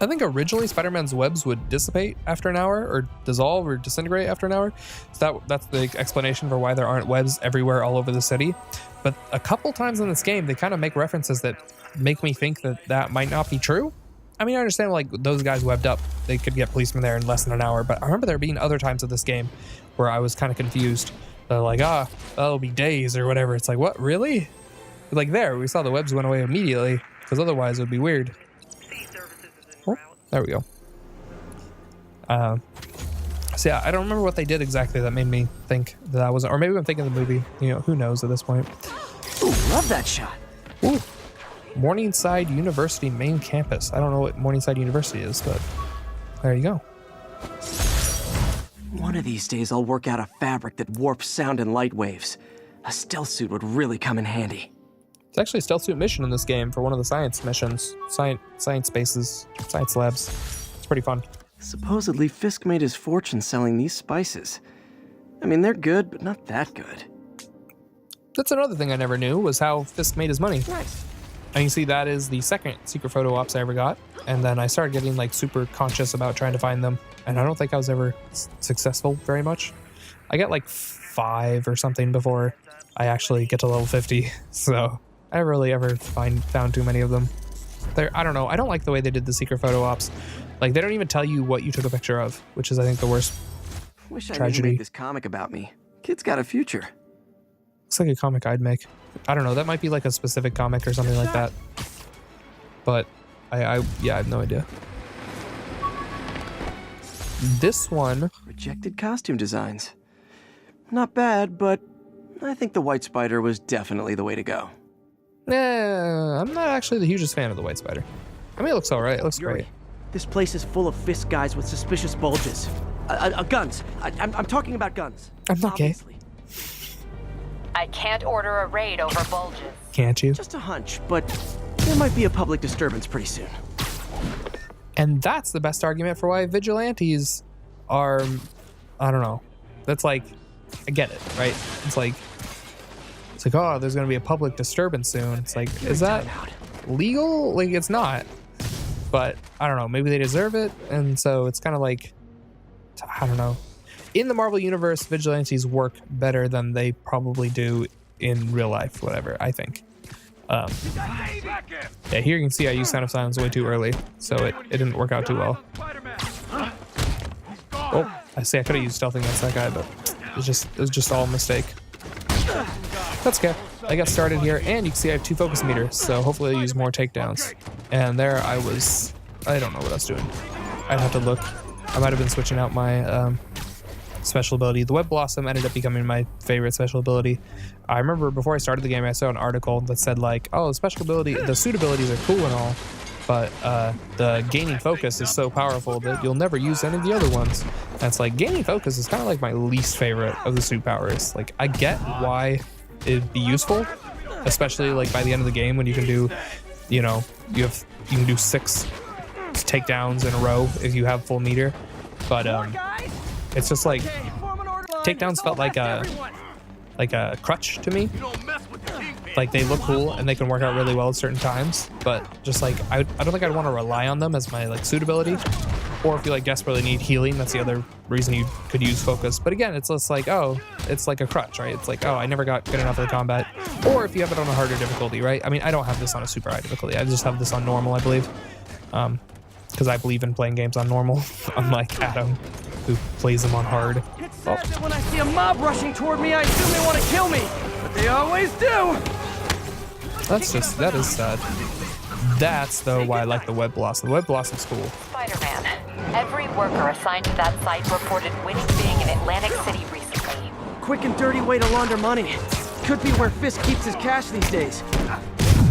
I think originally Spider-Man's webs would dissipate after an hour, or dissolve or disintegrate after an hour. So that's the explanation for why there aren't webs everywhere all over the city. But a couple times in this game, they kind of make references that make me think that that might not be true. I mean, I understand like those guys webbed up, they could get policemen there in less than an hour, but I remember there being other times of this game where I was kind of confused. They're like, that'll be days or whatever. It's like, what, really? Like there, we saw the webs went away immediately, because otherwise it would be weird. Oh, there we go. So yeah, I don't remember what they did exactly that made me think that wasn't, or maybe I'm thinking of the movie, you know, who knows at this point. Ooh, love that shot. Ooh. Morningside University main campus. I don't know what Morningside University is, but there you go. One of these days I'll work out a fabric that warps sound and light waves. A stealth suit would really come in handy. It's actually a stealth suit mission in this game for one of the science missions. Science spaces, science labs. It's pretty fun. Supposedly Fisk made his fortune selling these spices. I mean, they're good, but not that good. That's another thing I never knew, was how Fisk made his money. Nice. And you see that is the second secret photo ops I ever got. And then I started getting like super conscious about trying to find them. And I don't think I was ever successful very much. I get like 5 or something before I actually get to level 50. So I never really ever found too many of them. I don't know. I don't like the way they did the secret photo ops. Like they don't even tell you what you took a picture of, which is I think the worst Wish I tragedy. didn't make this comic about me. Kid's got a future. Looks like a comic I'd make. I don't know. That might be like a specific comic or something like that. But yeah, I have no idea. This one. Rejected costume designs. Not bad, but I think the White Spider was definitely the way to go. I'm not actually the hugest fan of the White Spider. I mean, it looks all right. It looks Yuri, great. This place is full of Fisk guys with suspicious bulges. Guns. I'm talking about guns. I'm not Obviously. gay. I can't order a raid over bulges. Can't you? Just a hunch, but there might be a public disturbance pretty soon. And that's the best argument for why vigilantes are, I don't know. That's like, I get it, right? It's like, oh, there's going to be a public disturbance soon. It's like, is that legal? Like, it's not. But I don't know. Maybe they deserve it. And so it's kind of like, I don't know. In the Marvel Universe, vigilantes work better than they probably do in real life, whatever, I think. Yeah, here you can see I used Sound of Silence way too early, so it didn't work out too well. Oh, I see I could have used stealth against that guy, but it was just all a mistake. That's okay. I got started here, and you can see I have 2 focus meters, so hopefully I'll use more takedowns. And there I don't know what I was doing. I'd have to look. I might have been switching out my special ability. The Web Blossom ended up becoming my favorite special ability. I remember before I started the game, I saw an article that said like, oh, the suit abilities are cool and all, but the gaining focus is so powerful that you'll never use any of the other ones. And it's like gaining focus is kind of like my least favorite of the suit powers. Like I get why it'd be useful, especially like by the end of the game when you can do, you know, you can do 6 takedowns in a row if you have full meter. But it's just like takedowns felt like a crutch to me. Like they look cool and they can work out really well at certain times, but just like I don't think I'd want to rely on them as my like suit ability. Or if you like desperately need healing, that's the other reason you could use focus. But again, it's just like, oh, it's like a crutch, right? It's like, oh, I never got good enough at the combat. Or if you have it on a harder difficulty, right? I mean, I don't have this on a super high difficulty. I just have this on normal, I believe. Because I believe in playing games on normal, unlike Adam, who plays them on hard. It's sad that when I see a mob rushing toward me, I assume they want to kill me. But they always do. That is sad. That's, though, why I like the web blossom. The web blossom's cool. Spider-Man, every worker assigned to that site reported winning being in Atlantic City recently. Quick and dirty way to launder money. Could be where Fisk keeps his cash these days.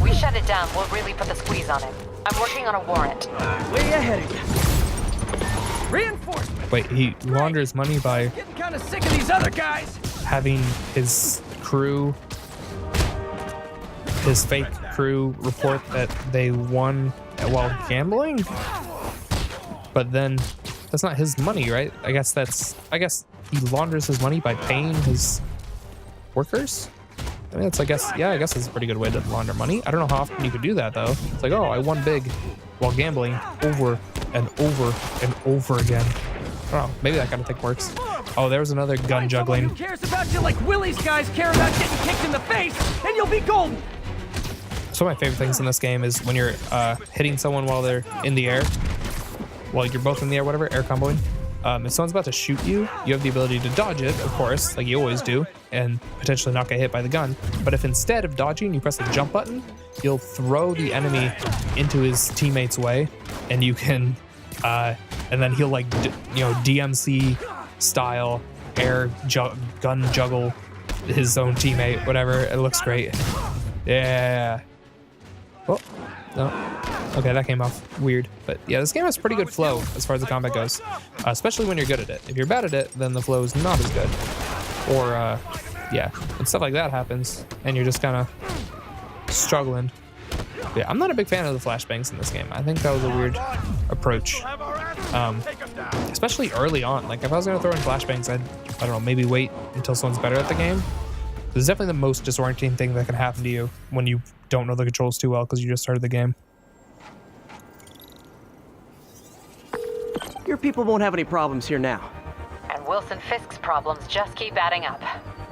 We shut it down, we'll really put the squeeze on him. I'm working on a warrant. Way ahead of you. Reinforcement. Wait, he launders money by Getting kind of sick of these other guys. having his crew, his fake crew, report that they won while gambling? But then that's not his money, right? I guess he launders his money by paying his workers. I mean, I guess it's a pretty good way to launder money. I don't know how often you could do that though. It's like, oh, I won big while gambling over and over and over again. I don't know, maybe that kind of thing works. Oh, there's another gun juggling. Who cares about you like Willie's guys care about getting kicked in the face, and you'll be golden. So my favorite things in this game is when you're hitting someone while they're in the air, while you're both in the air, whatever, air comboing. If someone's about to shoot you, you have the ability to dodge it, of course, like you always do, and potentially not get hit by the gun. But if instead of dodging, you press the jump button, you'll throw the enemy into his teammate's way, and you can, and then he'll like, DMC style gun juggle his own teammate, whatever. It looks great. Yeah. Oh, no. Okay, that came off weird. But yeah, this game has pretty good flow as far as the combat goes, especially when you're good at it. If you're bad at it, then the flow is not as good. Or, yeah, and stuff like that happens, and you're just kind of struggling. Yeah, I'm not a big fan of the flashbangs in this game. I think that was a weird approach, especially early on. Like, if I was going to throw in flashbangs, I don't know, maybe wait until someone's better at the game. This is definitely the most disorienting thing that can happen to you when you don't know the controls too well because you just started the game. Your people won't have any problems here now. And Wilson Fisk's problems just keep adding up.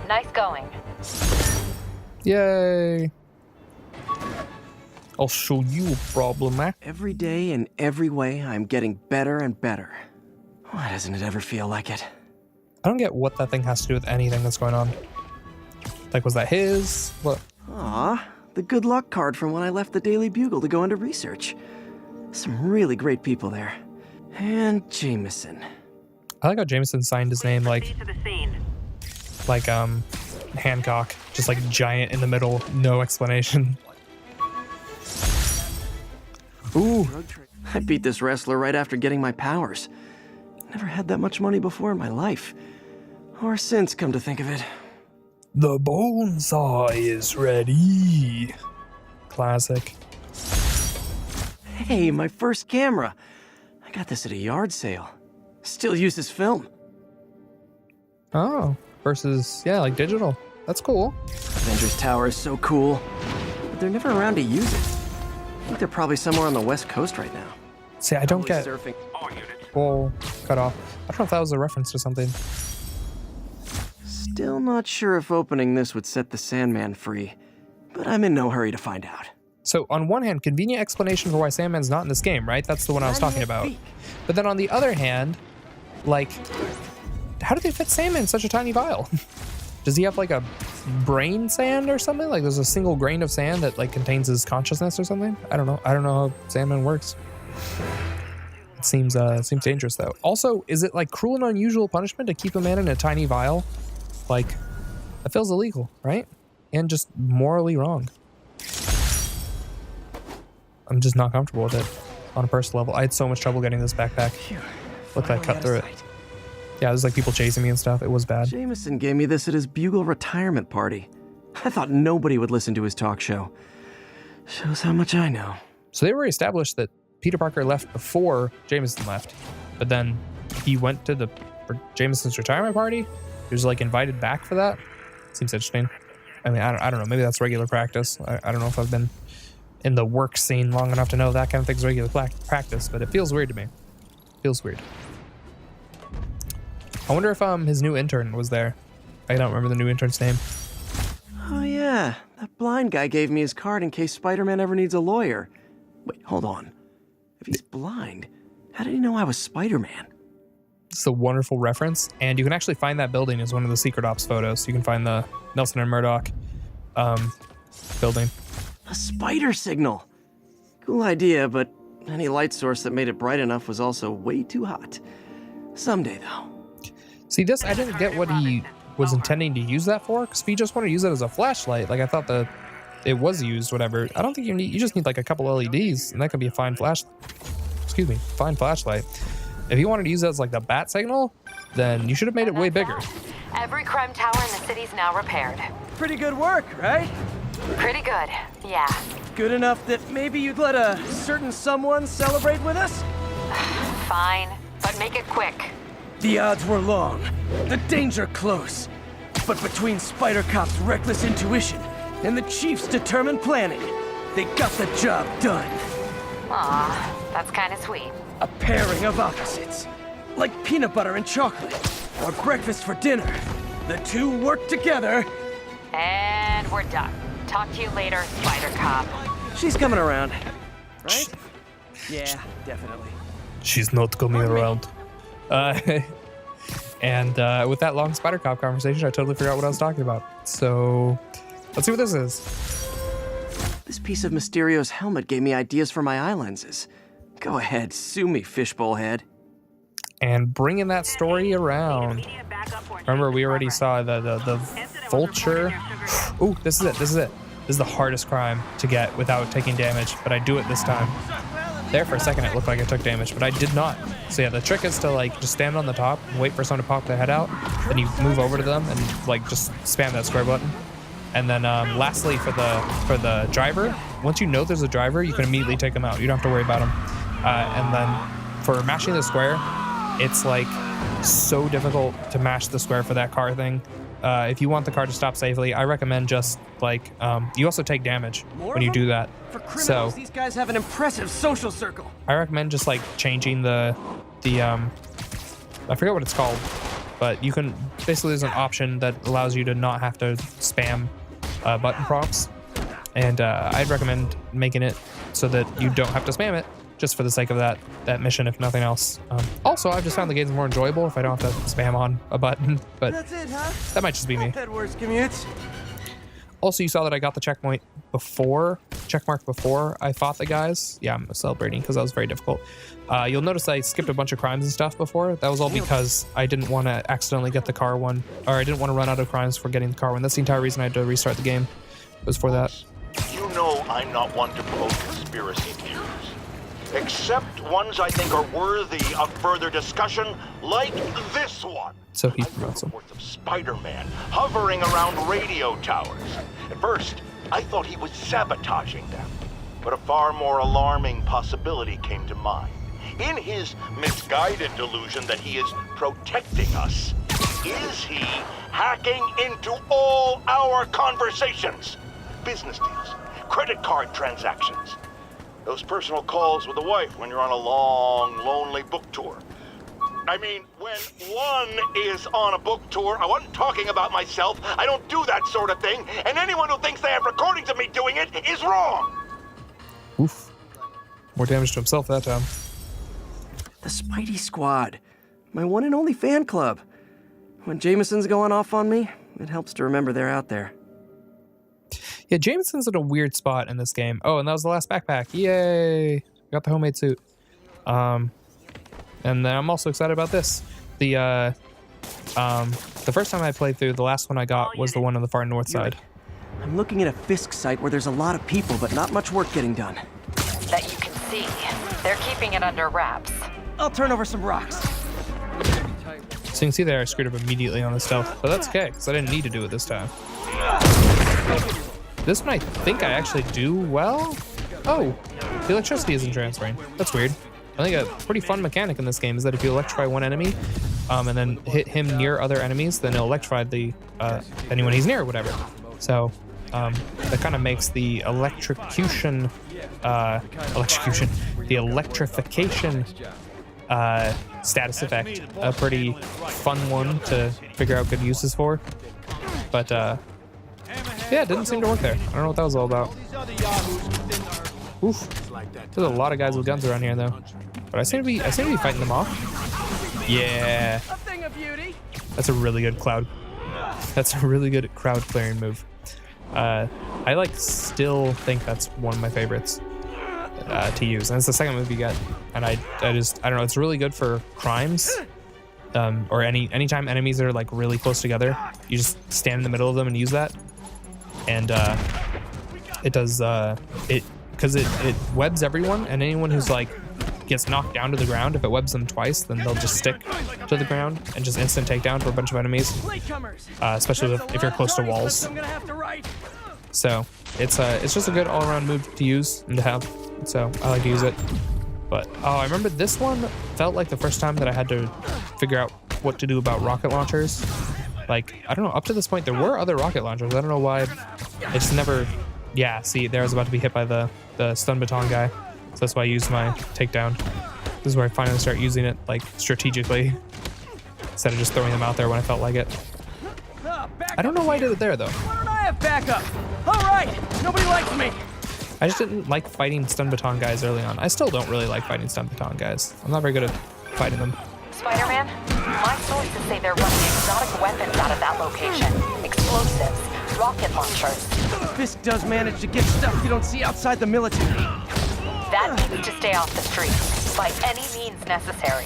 Nice going. Yay. I'll show you a problem, eh? Every day in every way, I'm getting better and better. Why doesn't it ever feel like it? I don't get what that thing has to do with anything that's going on. Like, was that his? What? Aw, the good luck card from when I left the Daily Bugle to go into research. Some really great people there. And Jameson. I like how Jameson signed his name like Hancock, just like giant in the middle, no explanation. Ooh. I beat this wrestler right after getting my powers. Never had that much money before in my life. Or since, come to think of it. The bone saw is ready. Classic. Hey, my first camera. I got this at a yard sale. Still uses film. Oh, versus, yeah, like digital. That's cool. Avengers Tower is so cool, but they're never around to use it. I think they're probably somewhere on the West Coast right now. See, I don't get... Surfing. Well, cut off. I don't know if that was a reference to something. Still not sure if opening this would set the Sandman free, but I'm in no hurry to find out. So, on one hand, convenient explanation for why Sandman's not in this game, right? That's the one I was talking about. But then on the other hand, like, how do they fit Sandman in such a tiny vial? Does he have like a brain sand or something? Like there's a single grain of sand that like contains his consciousness or something? I don't know. I don't know how Sandman works. It seems dangerous though. Also, is it like cruel and unusual punishment to keep a man in a tiny vial? Like, that feels illegal, right? And just morally wrong. I'm just not comfortable with it on a personal level. I had so much trouble getting this backpack. Looked like I cut through it. Yeah, there's like people chasing me and stuff. It was bad. Jameson gave me this at his Bugle retirement party. I thought nobody would listen to his talk show. Shows how much I know. So they already established that Peter Parker left before Jameson left, but then he went to for Jameson's retirement party. He was like invited back for that. Seems interesting. I mean, I don't know. Maybe that's regular practice. I don't know if I've been in the work scene long enough to know that kind of thing's regular practice, but it feels weird to me. Feels weird. I wonder if his new intern was there. I don't remember the new intern's name. Oh yeah, that blind guy gave me his card in case Spider-Man ever needs a lawyer. Wait, hold on. If he's blind, how did he know I was Spider-Man? It's a wonderful reference, and you can actually find that building as one of the Secret Ops photos. You can find the Nelson and Murdoch building. A spider signal. Cool idea, but any light source that made it bright enough was also way too hot. Someday, though. See, this, I didn't get what he was intending to use that for, because if you just want to use it as a flashlight, like I thought that it was used, whatever. I don't think you just need like a couple LEDs, and that could be a fine flashlight. If you wanted to use it as like the bat signal, then you should have made it way bigger. Every crime tower in the city's now repaired. Pretty good work, right? Pretty good, yeah. Good enough that maybe you'd let a certain someone celebrate with us? Fine, but make it quick. The odds were long, the danger close. But between Spider Cop's reckless intuition and the Chief's determined planning, they got the job done. Aw, that's kind of sweet. A pairing of opposites, like peanut butter and chocolate, or breakfast for dinner. The two work together. And we're done. Talk to you later, Spider Cop. She's coming around, right? Yeah, definitely. She's not coming around. And with that long Spider Cop conversation, I totally forgot what I was talking about. So let's see what this is. This piece of Mysterio's helmet gave me ideas for my eye lenses. Go ahead, sue me, fishbowl head. And bringing that story around. Remember, we already saw the vulture. Ooh, this is it. This is the hardest crime to get without taking damage, but I do it this time. There for a second, it looked like I took damage, but I did not. So yeah, the trick is to like just stand on the top and wait for someone to pop their head out. Then you move over to them and like just spam that square button. And then lastly, for the driver, once you know there's a driver, you can immediately take them out. You don't have to worry about them. And then for mashing the square, it's like so difficult to mash the square for that car thing. If you want the car to stop safely, I recommend just like you also take damage when you do that. For criminals, these guys have an impressive social circle. I recommend just like changing the I forget what it's called, but you can basically there's an option that allows you to not have to spam button prompts, and I'd recommend making it so that you don't have to spam it just for the sake of that mission, if nothing else. Also, I've just found the game's more enjoyable if I don't have to spam on a button, but That's it, huh? that might just be me. That worst commutes. Also, you saw that I got the checkmark before I fought the guys. Yeah, I'm celebrating because that was very difficult. You'll notice I skipped a bunch of crimes and stuff before. That was all because I didn't want to accidentally get the car one, or I didn't want to run out of crimes for getting the car one. That's the entire reason I had to restart the game. It was for that. You know I'm not one to promote conspiracy theories, except ones I think are worthy of further discussion, like this one. So he promotes them. Of Spider-Man hovering around radio towers. At first, I thought he was sabotaging them, but a far more alarming possibility came to mind. In his misguided delusion that he is protecting us, is he hacking into all our conversations? Business deals, credit card transactions, those personal calls with the wife when you're on a long, lonely book tour. I mean, when one is on a book tour, I wasn't talking about myself. I don't do that sort of thing, and anyone who thinks they have recordings of me doing it is wrong. Oof. More damage to himself that time. The Spidey Squad. My one and only fan club. When Jameson's going off on me, it helps to remember they're out there. Yeah, Jameson's in a weird spot in this game. Oh, and that was the last backpack. Yay! Got the homemade suit. And then I'm also excited about this. The first time I played through, the last one I got was the one on the far north side. I'm looking at a Fisk site where there's a lot of people, but not much work getting done. That They're keeping it under wraps. I'll turn over some rocks. So you can see there I screwed up immediately on the stealth, but that's okay, because I didn't need to do it this time. This one I think I actually do well. Oh, the electricity isn't transferring. That's weird. I think a pretty fun mechanic in this game is that if you electrify one enemy, and then hit him near other enemies, then it'll electrify the anyone he's near or whatever. So that kind of makes the electrification status effect a pretty fun one to figure out good uses for. But yeah, it didn't seem to work there. I don't know what that was all about. Oof. There's a lot of guys with guns around here though. But I seem to be fighting them off. Yeah. That's a really good crowd clearing move. I still think that's one of my favorites to use, and it's the second move you get. And I don't know, it's really good for crimes, or anytime enemies are like really close together, you just stand in the middle of them and use that, and it does because it webs everyone, and anyone who's like gets knocked down to the ground, if it webs them twice, then they'll just stick to the ground and just instant takedown for a bunch of enemies, especially if you're close to walls. So it's just a good all-around move to use and to have, so I like to use it. But I remember this one felt like the first time that I had to figure out what to do about rocket launchers. Like, I don't know, up to this point there were other rocket launchers. I don't know why it's never. Yeah, see, there I was about to be hit by the stun baton guy. So that's why I used my takedown. This is where I finally start using it, like, strategically, instead of just throwing them out there when I felt like it. I don't know why I did it there, though. Why don't I have backup? All right, nobody likes me. I just didn't like fighting stun baton guys early on. I still don't really like fighting stun baton guys. I'm not very good at fighting them. Spider-Man, my sources say they're running exotic weapons out of that location. Explosives, rocket launchers. Fisk does manage to get stuff you don't see outside the military. That needs to stay off the streets, by any means necessary.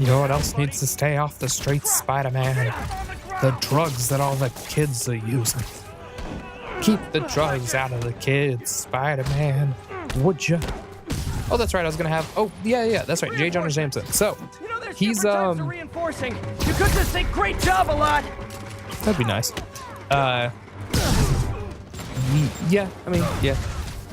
You know what else needs to stay off the streets, Spider-Man? The drugs that all the kids are using. Keep the drugs out of the kids, Spider-Man. Would ya? Oh, that's right. I was gonna have. Oh, yeah. That's right. J. Jonah Jameson. So he's reinforcing. You could just say "great job" a lot. That'd be nice. Yeah. I mean, yeah.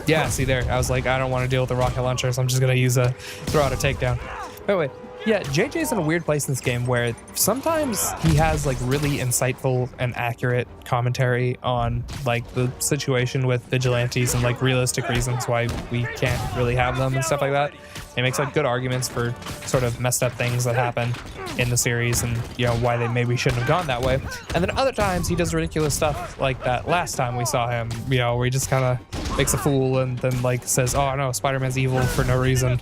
Yeah. See there. I was like, I don't want to deal with the rocket launcher, so I'm just gonna throw out a takedown. By the way. Yeah, JJ's in a weird place in this game where sometimes he has like really insightful and accurate commentary on like the situation with vigilantes and like realistic reasons why we can't really have them and stuff like that. He makes like good arguments for sort of messed up things that happen in the series and, you know, why they maybe shouldn't have gone that way. And then other times he does ridiculous stuff like that last time we saw him, you know, where he just kind of makes a fool and then like says, oh no, Spider-Man's evil for no reason.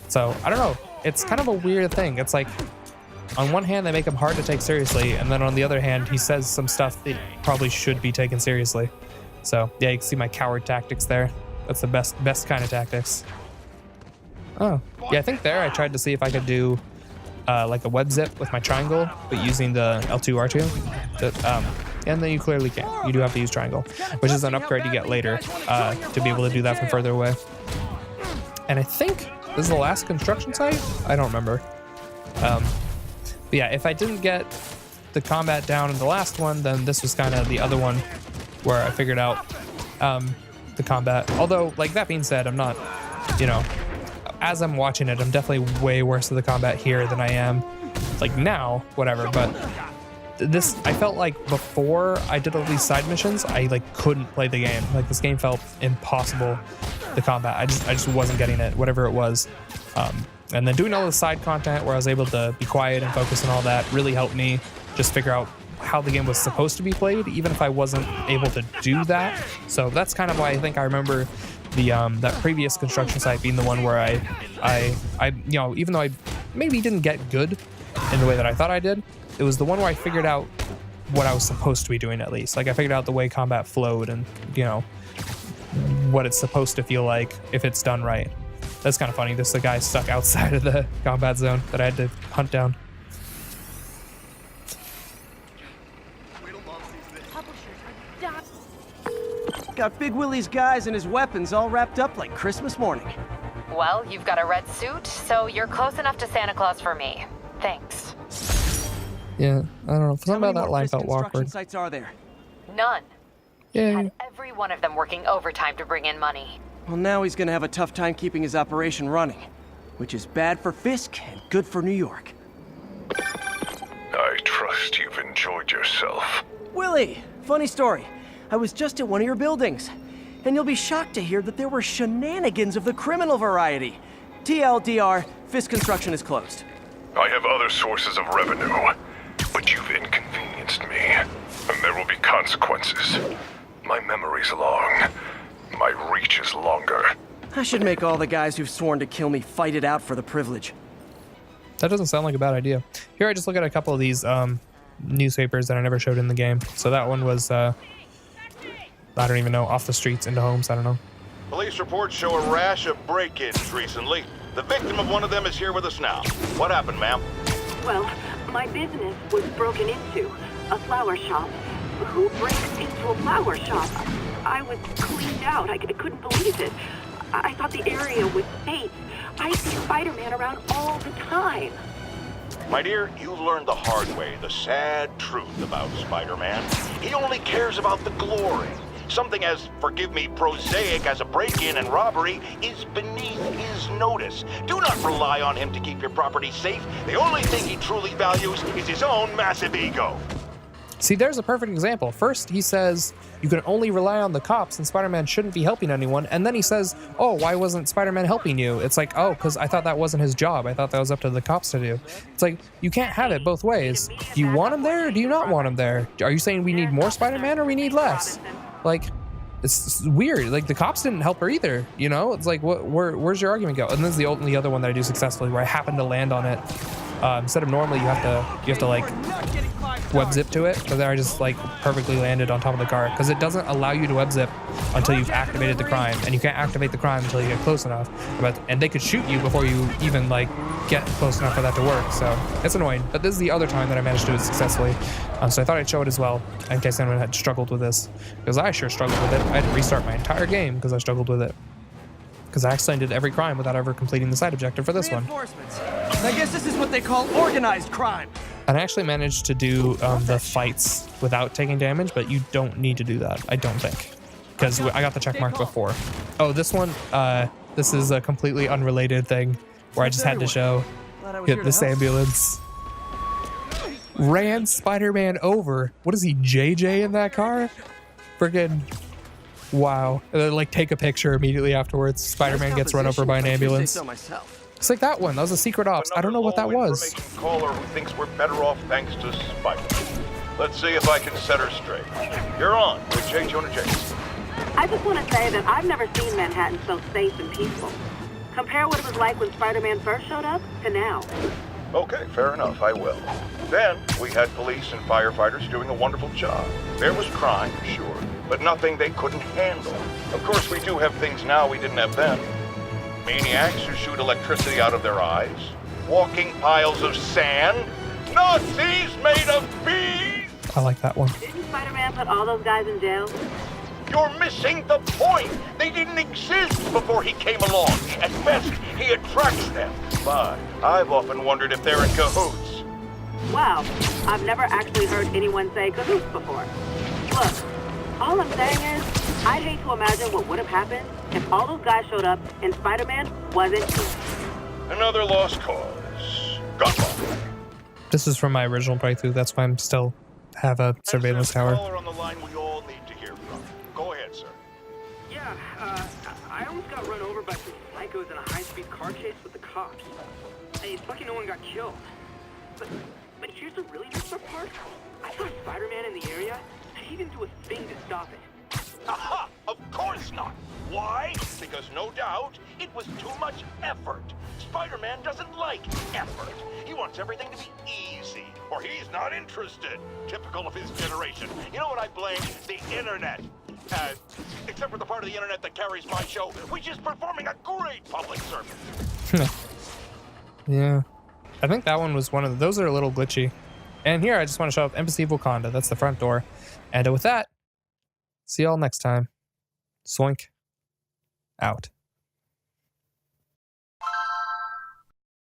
So I don't know. It's kind of a weird thing. It's like, on one hand, they make him hard to take seriously, and then on the other hand, he says some stuff that probably should be taken seriously. So, yeah, you can see my coward tactics there. That's the best kind of tactics. Oh, yeah, I think there I tried to see if I could do like a web zip with my triangle, but using the L2, R2. And then you clearly can't. You do have to use triangle, which is an upgrade you get later to be able to do that from further away. And I think this is the last construction site? I don't remember. But yeah, if I didn't get the combat down in the last one, then this was kind of the other one where I figured out the combat. Although, like, that being said, I'm not, you know, as I'm watching it, I'm definitely way worse at the combat here than I am, like, now, whatever. But this, I felt like before I did all these side missions, I, like, couldn't play the game. Like, this game felt impossible. The combat, I just wasn't getting it, whatever it was. And then doing all the side content where I was able to be quiet and focus and all that really helped me just figure out how the game was supposed to be played, even if I wasn't able to do that. So that's kind of why I think I remember the that previous construction site being the one where I you know, even though I maybe didn't get good in the way that I thought I did, it was the one where I figured out what I was supposed to be doing at least. Like I figured out the way combat flowed and, you know, what it's supposed to feel like if it's done right. That's kind of funny. This is a guy stuck outside of the combat zone that I had to hunt down. Got Big Willie's guys and his weapons all wrapped up like Christmas morning. Well, you've got a red suit, so you're close enough to Santa Claus for me. Thanks. Yeah, I don't know. Something about that line Fisk felt construction awkward. sites are there? None. Yeah. Had every one of them working overtime to bring in money. Well, now he's gonna have a tough time keeping his operation running, which is bad for Fisk and good for New York. I trust you've enjoyed yourself. Willie, funny story. I was just at one of your buildings, and you'll be shocked to hear that there were shenanigans of the criminal variety. TLDR, Fisk Construction is closed. I have other sources of revenue, but you've inconvenienced me, and there will be consequences. My memory's long. My reach is longer. I should make all the guys who've sworn to kill me fight it out for the privilege. That doesn't sound like a bad idea. Here, I just look at a couple of these newspapers that I never showed in the game. So that one was, I don't even know, off the streets into homes. I don't know. Police reports show a rash of break-ins recently. The victim of one of them is here with us now. What happened, ma'am? Well, my business was broken into. A flower shop. Who breaks into a flower shop? I was cleaned out. I couldn't believe it. I thought the area was safe. I see Spider-Man around all the time. My dear, you've learned the hard way the sad truth about Spider-Man. He only cares about the glory. Something as, forgive me, prosaic as a break-in and robbery is beneath his notice. Do not rely on him to keep your property safe. The only thing he truly values is his own massive ego. See, there's a perfect example. First, he says you can only rely on the cops and Spider-Man shouldn't be helping anyone. And then he says, oh, why wasn't Spider-Man helping you? It's like, oh, because I thought that wasn't his job. I thought that was up to the cops to do. It's like, you can't have it both ways. Do you want him there or do you not want him there? Are you saying we need more Spider-Man or we need less? Like, it's weird. Like, the cops didn't help her either, you know? It's like, where's your argument go? And this is the only other one that I do successfully where I happen to land on it. Instead of normally you have to like web zip to it, but then I just like perfectly landed on top of the car because it doesn't allow you to web zip until you've activated the crime, and you can't activate the crime until you get close enough. And they could shoot you before you even like get close enough for that to work. So it's annoying. But this is the other time that I managed to do it successfully. So I thought I'd show it as well in case anyone had struggled with this, because I sure struggled with it. I had to restart my entire game because I struggled with it. Because I accidentally did every crime without ever completing the side objective for this one. I guess this is what they call organized crime. And I actually managed to do the fights without taking damage, but you don't need to do that, I don't think. Because I got the check mark before. Oh, this one, this is a completely unrelated thing where I just had to show this ambulance ran Spider-Man over. What is he, JJ in that car? Friggin' wow. And then, like, take a picture immediately afterwards. Spider-Man gets run over by an ambulance. It's like that one. That was a secret ops. I don't know what that was. Caller who thinks we're better off thanks to Spider. Let's see if I can set her straight. You're on with J. Jonah Jameson. I just want to say that I've never seen Manhattan so safe and peaceful. Compare what it was like when Spider-Man first showed up to now. Okay, fair enough, I will. Then, we had police and firefighters doing a wonderful job. There was crime, sure, but nothing they couldn't handle. Of course, we do have things now we didn't have then. Maniacs who shoot electricity out of their eyes, walking piles of sand, Nazis made of bees! I like that one. Didn't Spider-Man put all those guys in jail? You're missing the point! They didn't exist before he came along. At best, he attracts them. But I've often wondered if they're in cahoots. Wow, I've never actually heard anyone say cahoots before. Look, all I'm saying is, I'd hate to imagine what would have happened if all those guys showed up and Spider-Man wasn't here. Another lost cause. Gunfire. This is from my original playthrough. That's why I'm still have a surveillance tower. Caller on the line we all need to hear from. Go ahead, sir. Yeah, I almost got run over by some psychos in a high-speed car chase with the cops. Hey, it's lucky no one got killed. But here's the really messed up part. I saw Spider-Man in the area, and he didn't do a thing to stop it. Aha! Of course not! Why? Because no doubt, it was too much effort. Spider-Man doesn't like effort. He wants everything to be easy, or he's not interested. Typical of his generation. You know what I blame? The internet. Except for the part of the internet that carries my show, which is performing a great public service. Yeah. I think that one was one of those are a little glitchy. And here I just want to show up Embassy of Wakanda. That's the front door. And with that, see y'all next time. Swoink. Out.